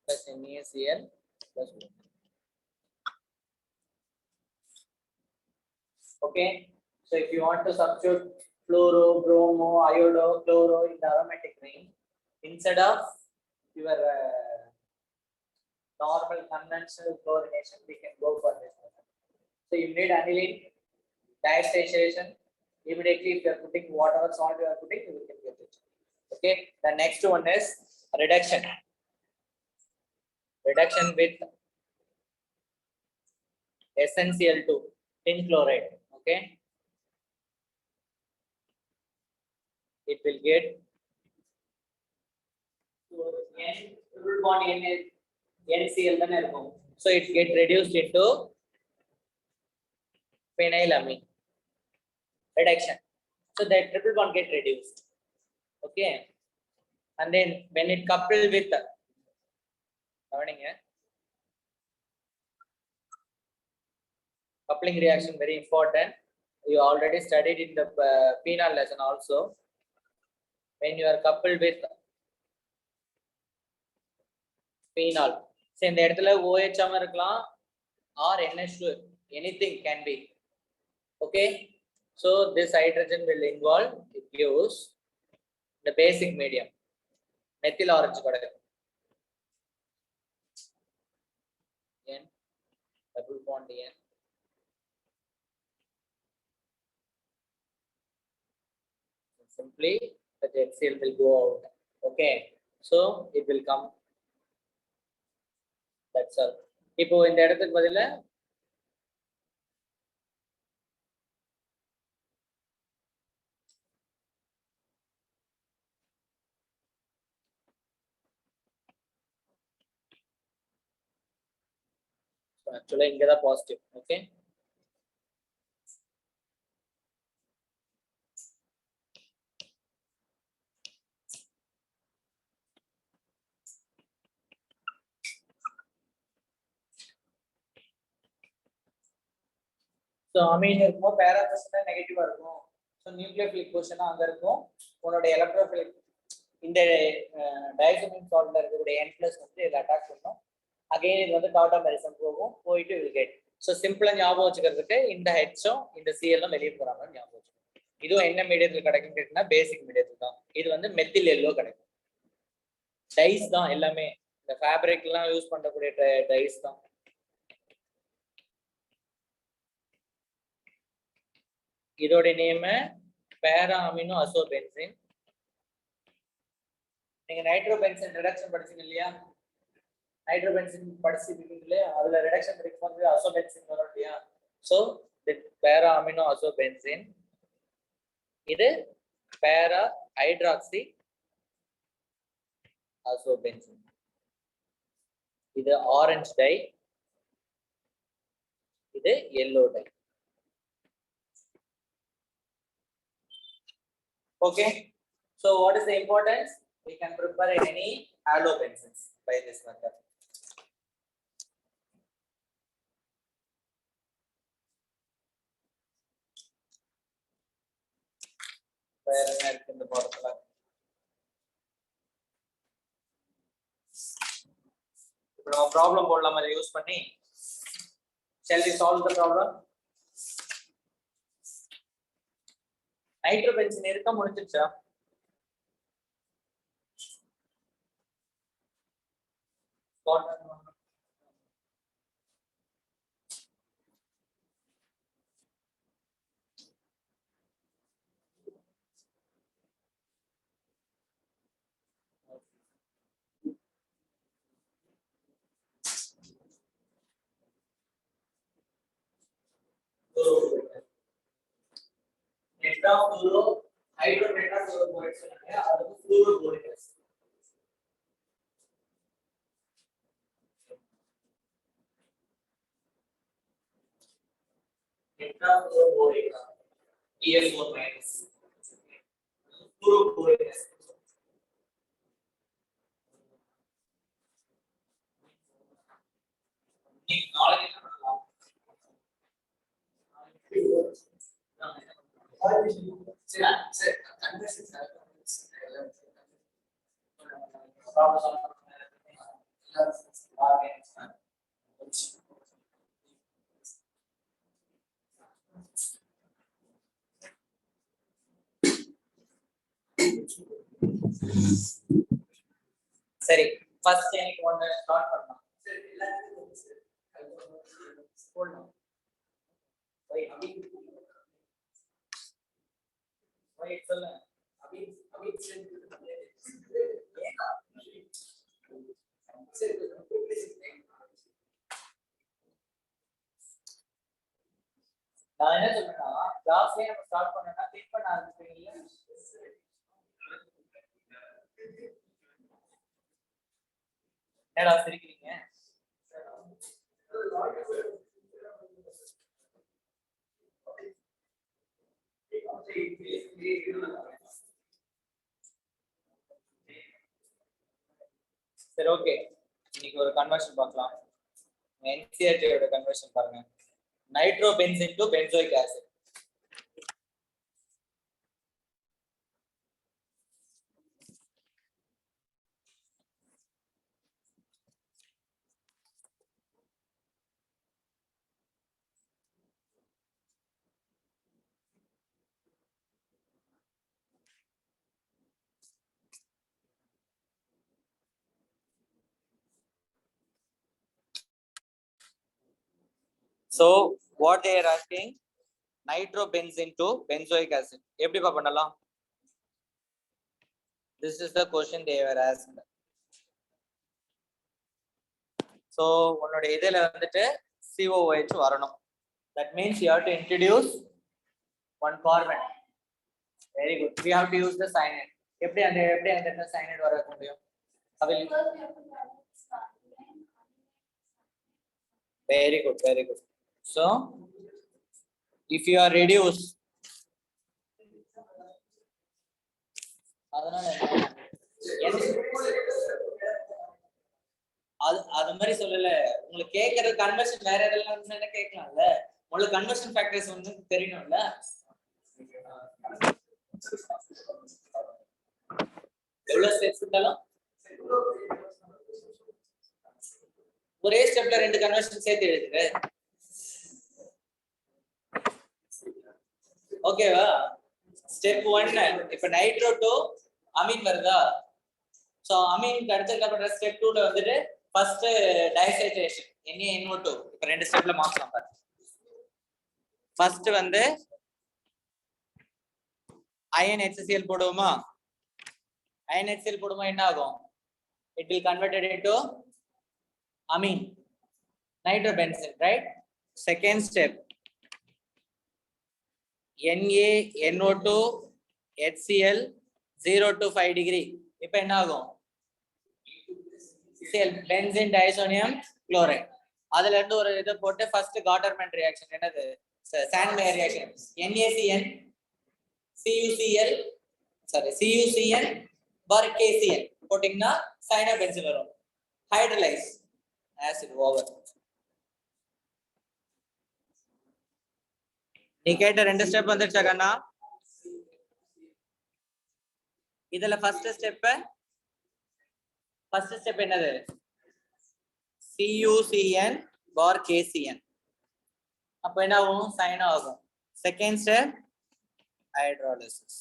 plus NaCl plus O. Okay. So if you want to substitute fluoro, bromo, iodo, chloro in the aromatic ring, instead of your normal conventional chlorination, we can go for this method. So you need aniline diastatiation. Immediately, if you are putting whatever salt you are putting, you can get it. Okay. The next one is reduction. Reduction with SnCl2, tin chloride. Okay. It will get N triple bond NCl then இருக்கும். So it get reduced into phenylamine. Reduction. So that triple bond get reduced. Okay. And then when it coupled with coupling reaction, very important. You already studied in the phenol lesson also. When you are coupled with phenol, so இந்த இடத்துல OH இருக்கலாம் or NH2, anything can be. Okay. So this hydrogen will involve, it gives the basic medium. Methyl orange N double bond N. Simply the HCl will go out. Okay. So it will come. That's all. இப்போ இந்த இடத்துக்கு பதிலா actually இங்க தான் positive. Okay. So amine இருக்கும், para position நெகட்டிவா இருக்கும். So nucleophilic position அங்க இருக்கும். உன்னோட electrophilic இந்த diazonium saltல இருக்கக்கூடிய N+ வந்து இத அட்டாக் பண்ணும். Again இது வந்து tautomerism போகும், போயிட்டு will get. So simple ஞாபகம் வச்சுக்கிறதுக்கு இந்த H இந்த Cl வெளிய போறாங்க ஞாபகம் வச்சுக்கணும். இதுவும் என்ன மீடியத்துல கிடைக்கும் கேட்டினா பேசிக் மீடியத்துல தான். இது வந்து மெத்தில் எல்லோ கிடைக்கும். டைஸ் தான் எல்லாமே. இந்த ஃபேப்ரிக்லாம் யூஸ் பண்ணக்கூடிய டைஸ் தான். இதோட நேம் பேரா அமினோ அசோபென்சின். நீங்க நைட்ரோபென்சின் ரிடக்ஷன் படிச்சீங்க இல்லையா? நைட்ரோபென்சின் படிச்சிருக்கீங்க இல்லையா? அதுல ரிடக்ஷன் படிக்கும்போது அசோபென்சின் வரும் இல்லையா? சோ பேரா அமினோ அசோபென்சின். இது பேரா ஹைட்ராக்சி அசோபென்சின். இது ஆரஞ்சு டை, இது yellow dye. Okay. So what is the importance? We can prepare any halobenzenes by this method. Where in the bottom. Now problem போடலாமா இத யூஸ் பண்ணி? Shall we solve the problem? Nitrobenzene இருக்க முடிஞ்சிச்சா? Tetrafluoro hydrotetrafluoroborate சொன்னாங்க, அது fluoroboric acid. Tetrafluoroboric TF4 minus fluoroboric acid. நீ நாளைக்கு என்ன பண்ணலாம்? சரி ஃபர்ஸ்ட் எனக்கு ஒன்னு ஸ்டார்ட் பண்ணலாம் போடலாம் போய் அபி போய் சொல்லுங்க அபி அபி நான் என்ன சொல்றேன்னா கிளாஸ்லயே நம்ம ஸ்டார்ட் பண்ணோம்னா திங்க் பண்ண ஆரம்பிப்பீங்க என்னடா சிரிக்கிறீங்க சரி ஓகே இன்னைக்கு ஒரு கன்வர்ஷன் பார்க்கலாம் என்சிஆர்டியோட கன்வர்ஷன் பாருங்க nitro benzene to benzoic acid So what they are asking nitrobenzene to benzoic acid எப்படிப்பா பண்ணலாம் this is the question they were asked so உன்னோட இதுல வந்துட்டு COOH வரணும் that means you have to introduce one carbon very good we have to use the cyanide எப்படி அந்த cyanide வர முடியும் very good so if you are reduce அதனால அது மாதிரி சொல்லல உங்களுக்கு கேக்குற கன்வர்ஷன் வேற எதெல்லாம் என்ன கேட்கலாம்ல உங்களுக்கு கன்வர்ஷன் ஃபேக்டர்ஸ் வந்து தெரியணும்ல எவ்வளவு ஸ்டெப்ஸ் இருந்தாலும் ஒரே ஸ்டெப்ல ரெண்டு கன்வர்ஷன் சேர்த்து எழுதுங்க ஓகேவா ஸ்டெப் 1 இப்ப நைட்ரோ டு அமீன் வருதா சோ அமீன் அடுத்து பண்ற ஸ்டெப் 2ல வந்துட்டு ஃபர்ஸ்ட் டைசைட்ரேஷன் NaNO2 இப்ப ரெண்டு ஸ்டெப்ல மாத்தலாம் பாருங்க ஃபர்ஸ்ட் வந்து அயன் HCl போடுவோமா அயன் HCl போடுமா என்ன ஆகும் it will converted into amine nitrobenzene right second step NaNO2 HCl 0 to 5 degree இப்போ என்ன ஆகும் Cl benzene diazonium chloride அதுல இருந்து ஒரு இத போட்டு ஃபர்ஸ்ட் காட்டர்மேன் ரியாக்ஷன் என்னது சாண்ட்மேயர் ரியாக்ஷன் NaCN CuCN பார் KCN போட்டிங்கன்னா சயனோபென்சீன் வரும் ஹைட்ரலைஸ் ஆசிட் ஓவர் நீ கேட்ட ரெண்டு ஸ்டெப் வந்துருச்சா கண்ணா இதுல ஃபர்ஸ்ட் ஸ்டெப் என்னது CuCN பார் KCN அப்ப என்ன ஆகும் சைனோ ஆகும் செகண்ட் ஸ்டெப் ஹைட்ரோலிசிஸ்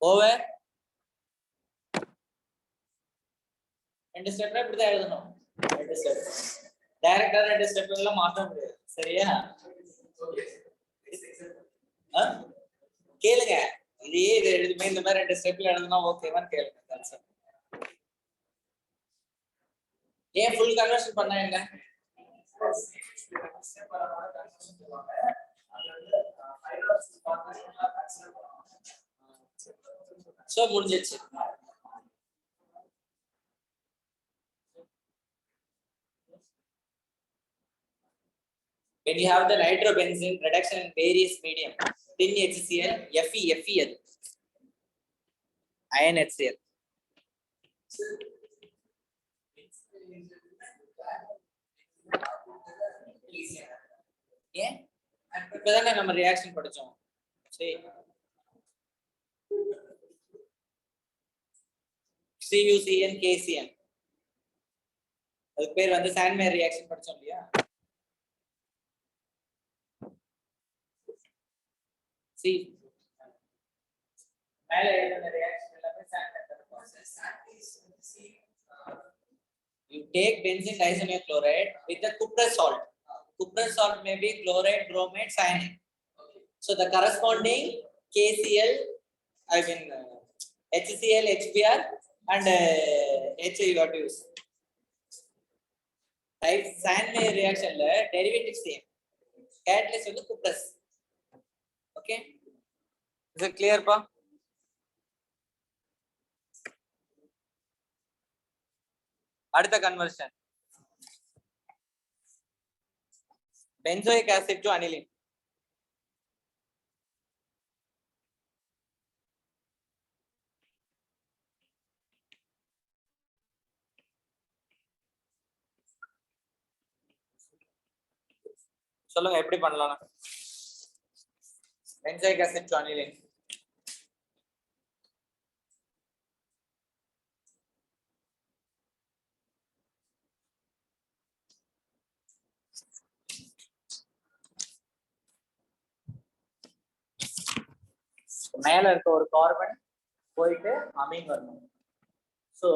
ஓவர் ரெண்டு ஸ்டெப்ல இப்படி தான் எழுதணும் ரெண்டு ஸ்டெப் டைரக்டா ரெண்டு ஸ்டெப் எல்லாம் மாத்த முடியாது சரியா கேளுங்க இது எழுதுமே இந்த மாதிரி ரெண்டு ஸ்டெப்ல எழுதுனா ஓகேவான்னு கேளுங்க ஏன் ஃபுல் கன்வர்ஷன் பண்ணா என்ன சோ முடிஞ்சிச்சு when you have the nitrobenzene reduction in various medium tin HCl FeFeL iron HCl ஏன் இப்பதானே நம்ம ரியாக்ஷன் படிச்சோம் சரி CuCN KCN அதுக்கு பேர் வந்து சாண்ட்மேயர் ரியாக்ஷன் படிச்சோம் இல்லையா? See, மேல எழுதின ரியாக்ஷன் எல்லாமே சாண்ட்மேயர் process. You take benzene diazonium chloride with the cuprous salt. Cuprous salt may be chloride, bromide, cyanide. So the corresponding KCl, I mean HCl, HBr, and H you got to use. Right? Sandmeyer reaction la derivative same. Catalyst வந்து cuprous. Okay? Is it clear, pa? அடுத்த conversion benzoic acid to aniline. சொல்லுங்க எப்படி பண்ணலாம்? benzoic acid to aniline. மேல இருக்க ஒரு carbon போயிட்டு அமீன் வரணும். சோ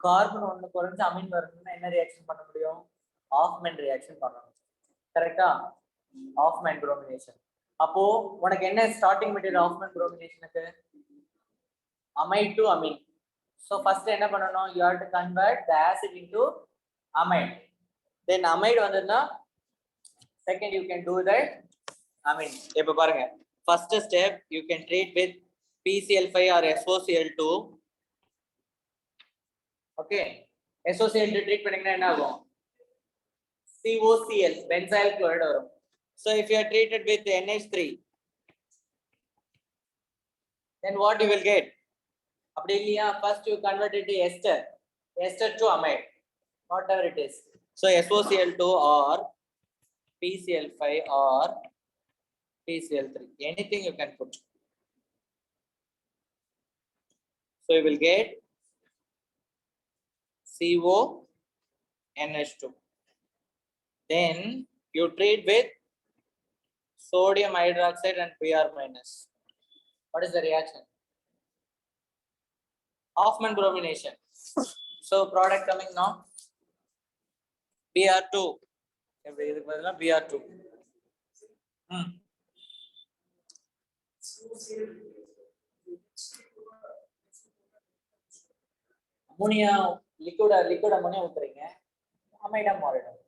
கார்பன் ஒண்ணு குறைஞ்சு அமீன் வரணும்னா என்ன ரியாக்ஷன் பண்ண முடியும்? ஆஃப்மேன் ரியாக்ஷன் பண்ணணும். கரெக்டா? Hofmann bromination. அப்போ உனக்கு என்ன ஸ்டார்டிங் மெட்டீரியல் ஆஃப்மேன் புரோமினேஷனுக்கு? Amide to amine. So first என்ன பண்ணணும்? you have to convert the acid into amide. then amide வந்ததுன்னா second you can do that amine. இப்ப பாருங்க, first step you can treat with PCl5 or SOCl2. okay, SOCl2 treat பண்ணீங்கன்னா என்ன ஆகும்? COCl benzyl chloride வரும். so if you are treated with NH3, then what you will get? அப்படி இல்லையா, first you convert it to ester to amide, whatever it is. so SOCl2 or PCl5 or PCl3, anything you can put. so you will get CONH2. then you treat with sodium hydroxide and Br minus. what is the reaction? Hoffman bromination. so product coming now Br2. எப்படி இதுக்கு பதிலா Br2. Ammonia liquid ammonia ஊத்துறீங்க, அமைடா மாறிடும்.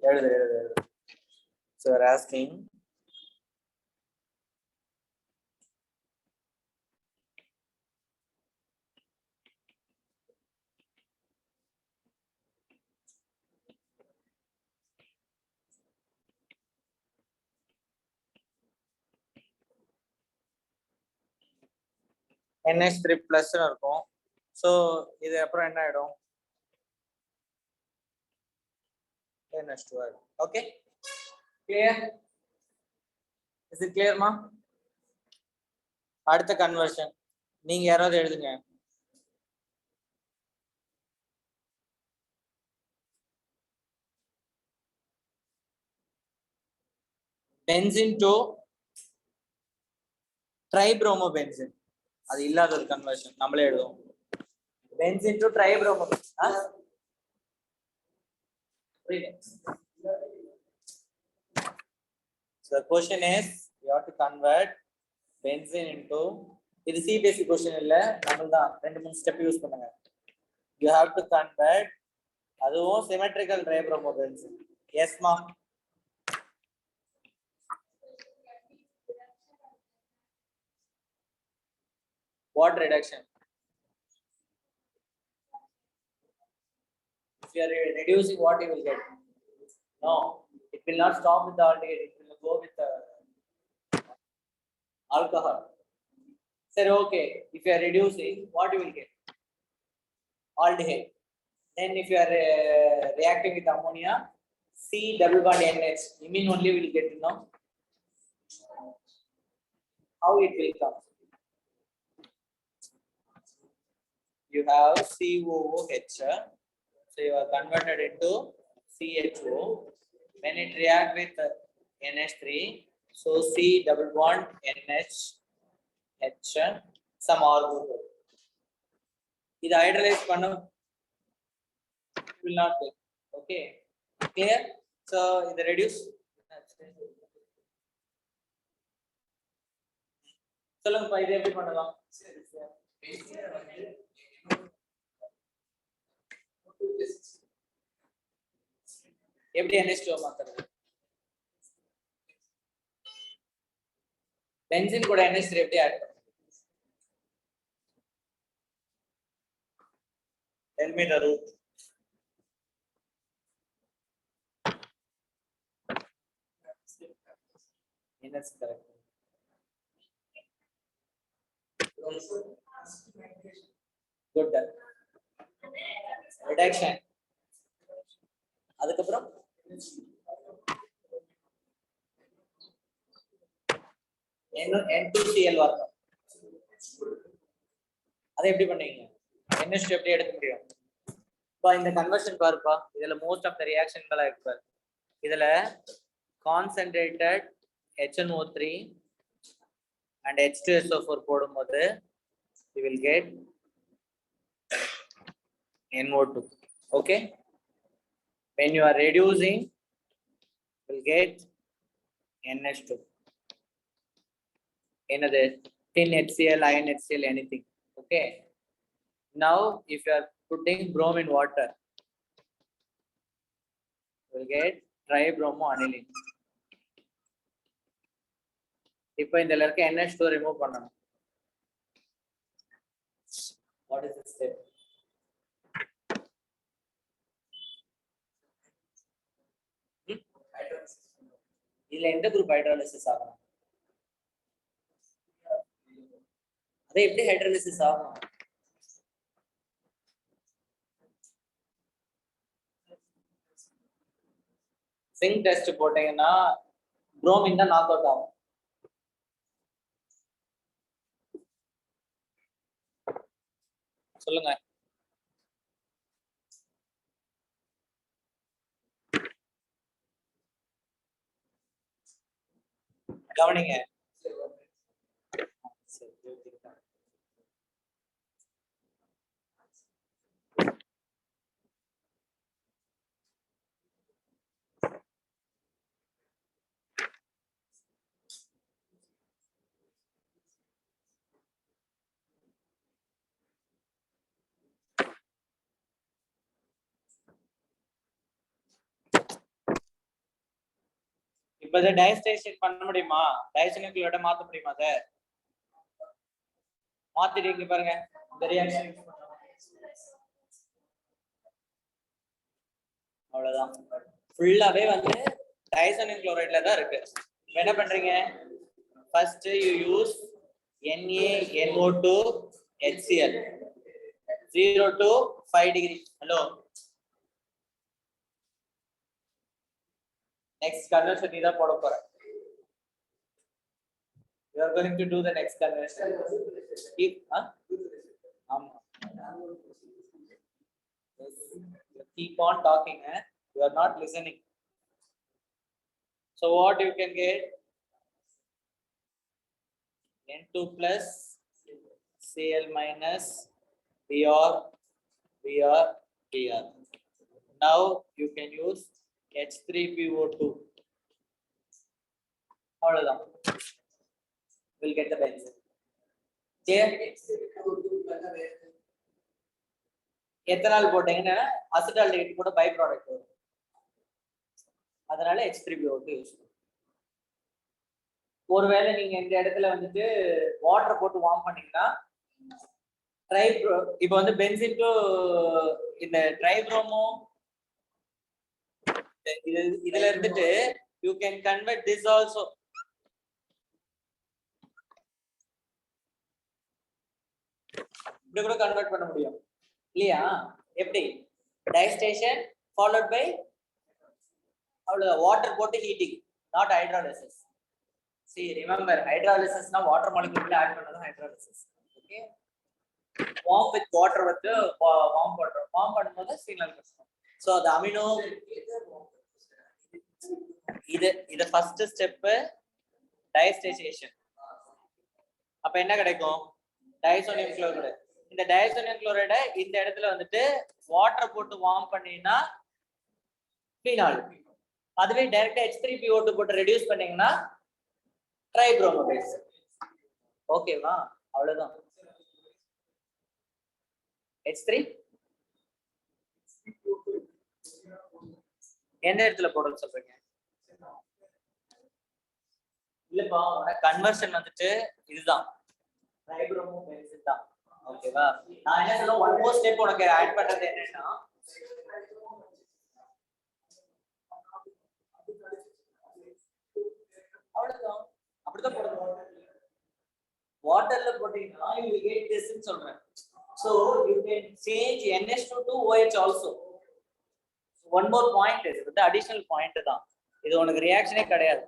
எழுது. so we're asking NH3 plus இருக்கும். so இது அப்புறம் என்ன ஆயிடும்? NH2 ஆயிடும். okay, clear? is it clear ma? அடுத்த கன்வர்ஷன் நீங்க யாராவது எழுதுங்க. benzene to tribromobenzene. அது இல்லாத ஒரு கன்வர்ஷன் நம்மளே எழுதுவோம். benzene to tribromobenzene. so the question is you have to convert benzene into, இது CBSE question இல்ல, நம்மள்தான் 2-3 ஸ்டெப் யூஸ் பண்ணுங்க. you have to convert அதுவும் symmetrical tribromobenzene. yes ma? what reduction? if you are reducing, what you will get? no, it will not stop with the aldehyde, it will go with the alcohol. sir okay, if you are reducing, what you will get? aldehyde. then if you are reacting with ammonia, C double bond NH, imine only will get, how it will come? You have COOH, so you are converted into CHO. When it react with NH3, so C double bond NH H some R group. This hydrolyze panna will not take. Okay, clear? So இது reduce. சொல்லுங்க இது எப்படி பண்ணலாம்? எப்படி NH2 மாத்துறது? Benzene கூட NH3 எப்படி add பண்றது? Tell me the root. Yes, correct. Good. Reduction. அதுக்கப்புறம் N2Cl வரணும். அதை எப்படி பண்ணீங்க? NH2 எப்படி எடுக்க முடியும்? இப்போ இந்த கன்வர்ஷன் பாருப்பா, இதுல மோஸ்ட் ஆஃப் த ரியாக்ஷன்களா இருக்கு. இதுல கான்சென்ட்ரேட்டட் HNO3 and H2SO4 போடும்போது you will get NO2. Okay, when you are reducing you will get NH2. Another thin HCl, iron HCl, anything. Okay, now if you are putting bromine water you will get tribromoaniline. இப்போ இதில் இருக்க NH2 remove பண்ணணும். What is the step? இதுல எந்த group hydrolysis ஆகும்? அது எப்படி hydrolysis ஆகும்? சிங்க் டெஸ்ட் போட்டீங்கன்னா புரோமின் தான் நாக் அவுட் ஆகும். சொல்லுங்க. கவனிங்க. இப்ப இதை டயஸ்டேஷன் பண்ண முடியுமா? டயஸ்டேஷனுக்குள்ள மாத்த முடியுமா? அதை மாத்திட்டீங்க பாருங்க. இந்த ரியாக்ஷன் அவ்வளவுதான். ஃபுல்லாவே வந்து டயசோனியம் குளோரைட்ல தான் இருக்கு. என்ன பண்றீங்க? First you use NaNO2 HCl 0 to 5 degree. Hello. Next conversion இத போட போறேன். You are going to do the next conversion. Keep on talking, you are not listening. So what you can get? N2 plus Cl minus Br. Now you can use H3PO2. அவ்வளவுதான். We'll get the benzene. Ethanol போட்டீங்கன்னா acetaldehyde கூட by product வரும். அதனால H3PO2 use பண்ணுங்க. ஒருவேளை நீங்க இந்த இடத்துல வந்துட்டு வாட்டர் போட்டு வார்ம் பண்ணீங்கன்னா இப்போ வந்து பென்சின் டு இந்த ட்ரைப்ரோமோ இதுல இருந்துட்டு you can convert this also. இப்படி கூட கன்வெர்ட் பண்ண முடியும் இல்லையா? எப்படி? டயஸ்டேஷன் ஃபாலோட் பை அவ்வளவு வாட்டர் போட்டு heating, not hydrolysis. See, remember hydrolysis na water molecule add பண்ணது hydrolysis. Okay. Warm with water வந்து warm water. Warm பண்ணும்போது phenol கிடைக்கும். So the amino இது first step diastatiation. அப்ப என்ன கிடைக்கும்? Diazonium chloride. இந்த டைசோனியம் குளோரைடை இந்த இடத்துல வந்துட்டு வாட்டர் போட்டு வார்ம் பண்ணீங்கன்னா phenol. அதுவே டைரக்டா H3PO2 போட்டு ரெடியூஸ் பண்ணீங்கன்னா ட்ரைப்ரோமோபேஸ். ஓகேவா? அவ்வளவுதான். H3 எந்த இடத்துல போடணும் சொல்றீங்க? இல்லப்பா, உன கன்வர்ஷன் வந்துட்டு இதுதான் ட்ரைப்ரோமோபேஸ் தான். ஓகேவா? நான் என்ன சொல்ல ஒன் மோர் ஸ்டெப் உனக்கு ஆட் பண்றது என்னன்னா அவ்வளவுதான். அப்படிதான் போடணும். வாட்டர்ல போட்டீங்கன்னா you will get this ன்னு சொல்றேன். So you can change NH2 to OH also. One more point is the additional point தான். இது உனக்கு ரியாக்ஷனே கிடையாது.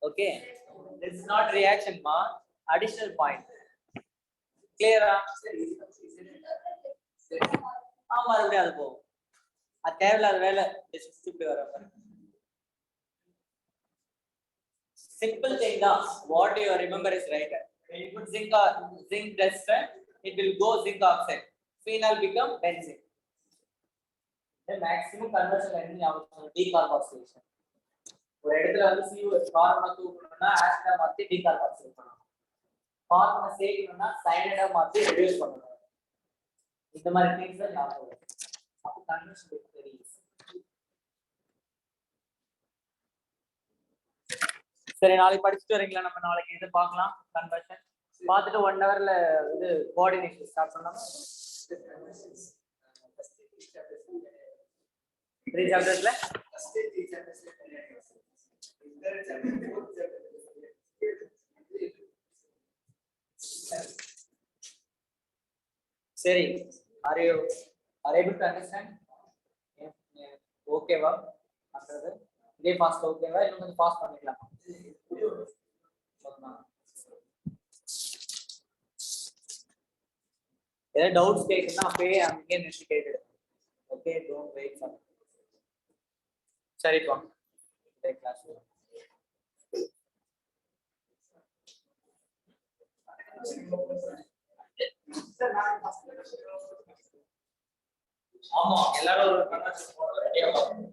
Okay, this is not reaction ma, additional point. Clear ah? மறுபடியும் அது போகும். அது தேவையில்லாத வேலை இப்படி வர simple thing da. What you remember is right. When you put zinc dust, it will go zinc oxide. Phenol become benzene. The maximum conversion energy avasam decarboxylation. ஒரு இடத்துல வந்து CO கார்பனை தூக்கணும்னா ஆசிடா மாத்தி டீகார்பாக்சிலேட் பண்ணணும். கார்பனை சேர்க்கணும்னா சயனைடா மாத்தி ரெடியூஸ் பண்ணணும். இந்த மாதிரி திங்ஸ் தான் ஞாபகம். அப்ப கன்வர்ஷன் தெரியும். சரி, நாளைக்கு படிச்சுட்டு வரீங்களா? நம்ம நாளைக்கு இது பார்க்கலாம். கன்வர்ஷன் பார்த்துட்டு 1 ஹவர்ல இது கோஆர்டினேஷன் ஸ்டார்ட் பண்ணலாமா? 3 சாப்டர்ஸ்ல சரி. are you able to understand? ஓகேவா? பண்றது இதே ஃபாஸ்ட் ஓகேவா? இன்னும் கொஞ்சம் ஃபாஸ்ட் பண்ணிக்கலாம். ஏதாவது டவுட்ஸ் கேட்குன்னா அப்பயே அங்கேயே நிறுத்தி கேட்டு. Okay, don't wait for. சரிப்பா, கிளாஸ் ஆமா எல்லாரும் ஒரு கன்வர்ஷன் போடுறது ரெடியா பாருங்க.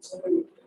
Somebody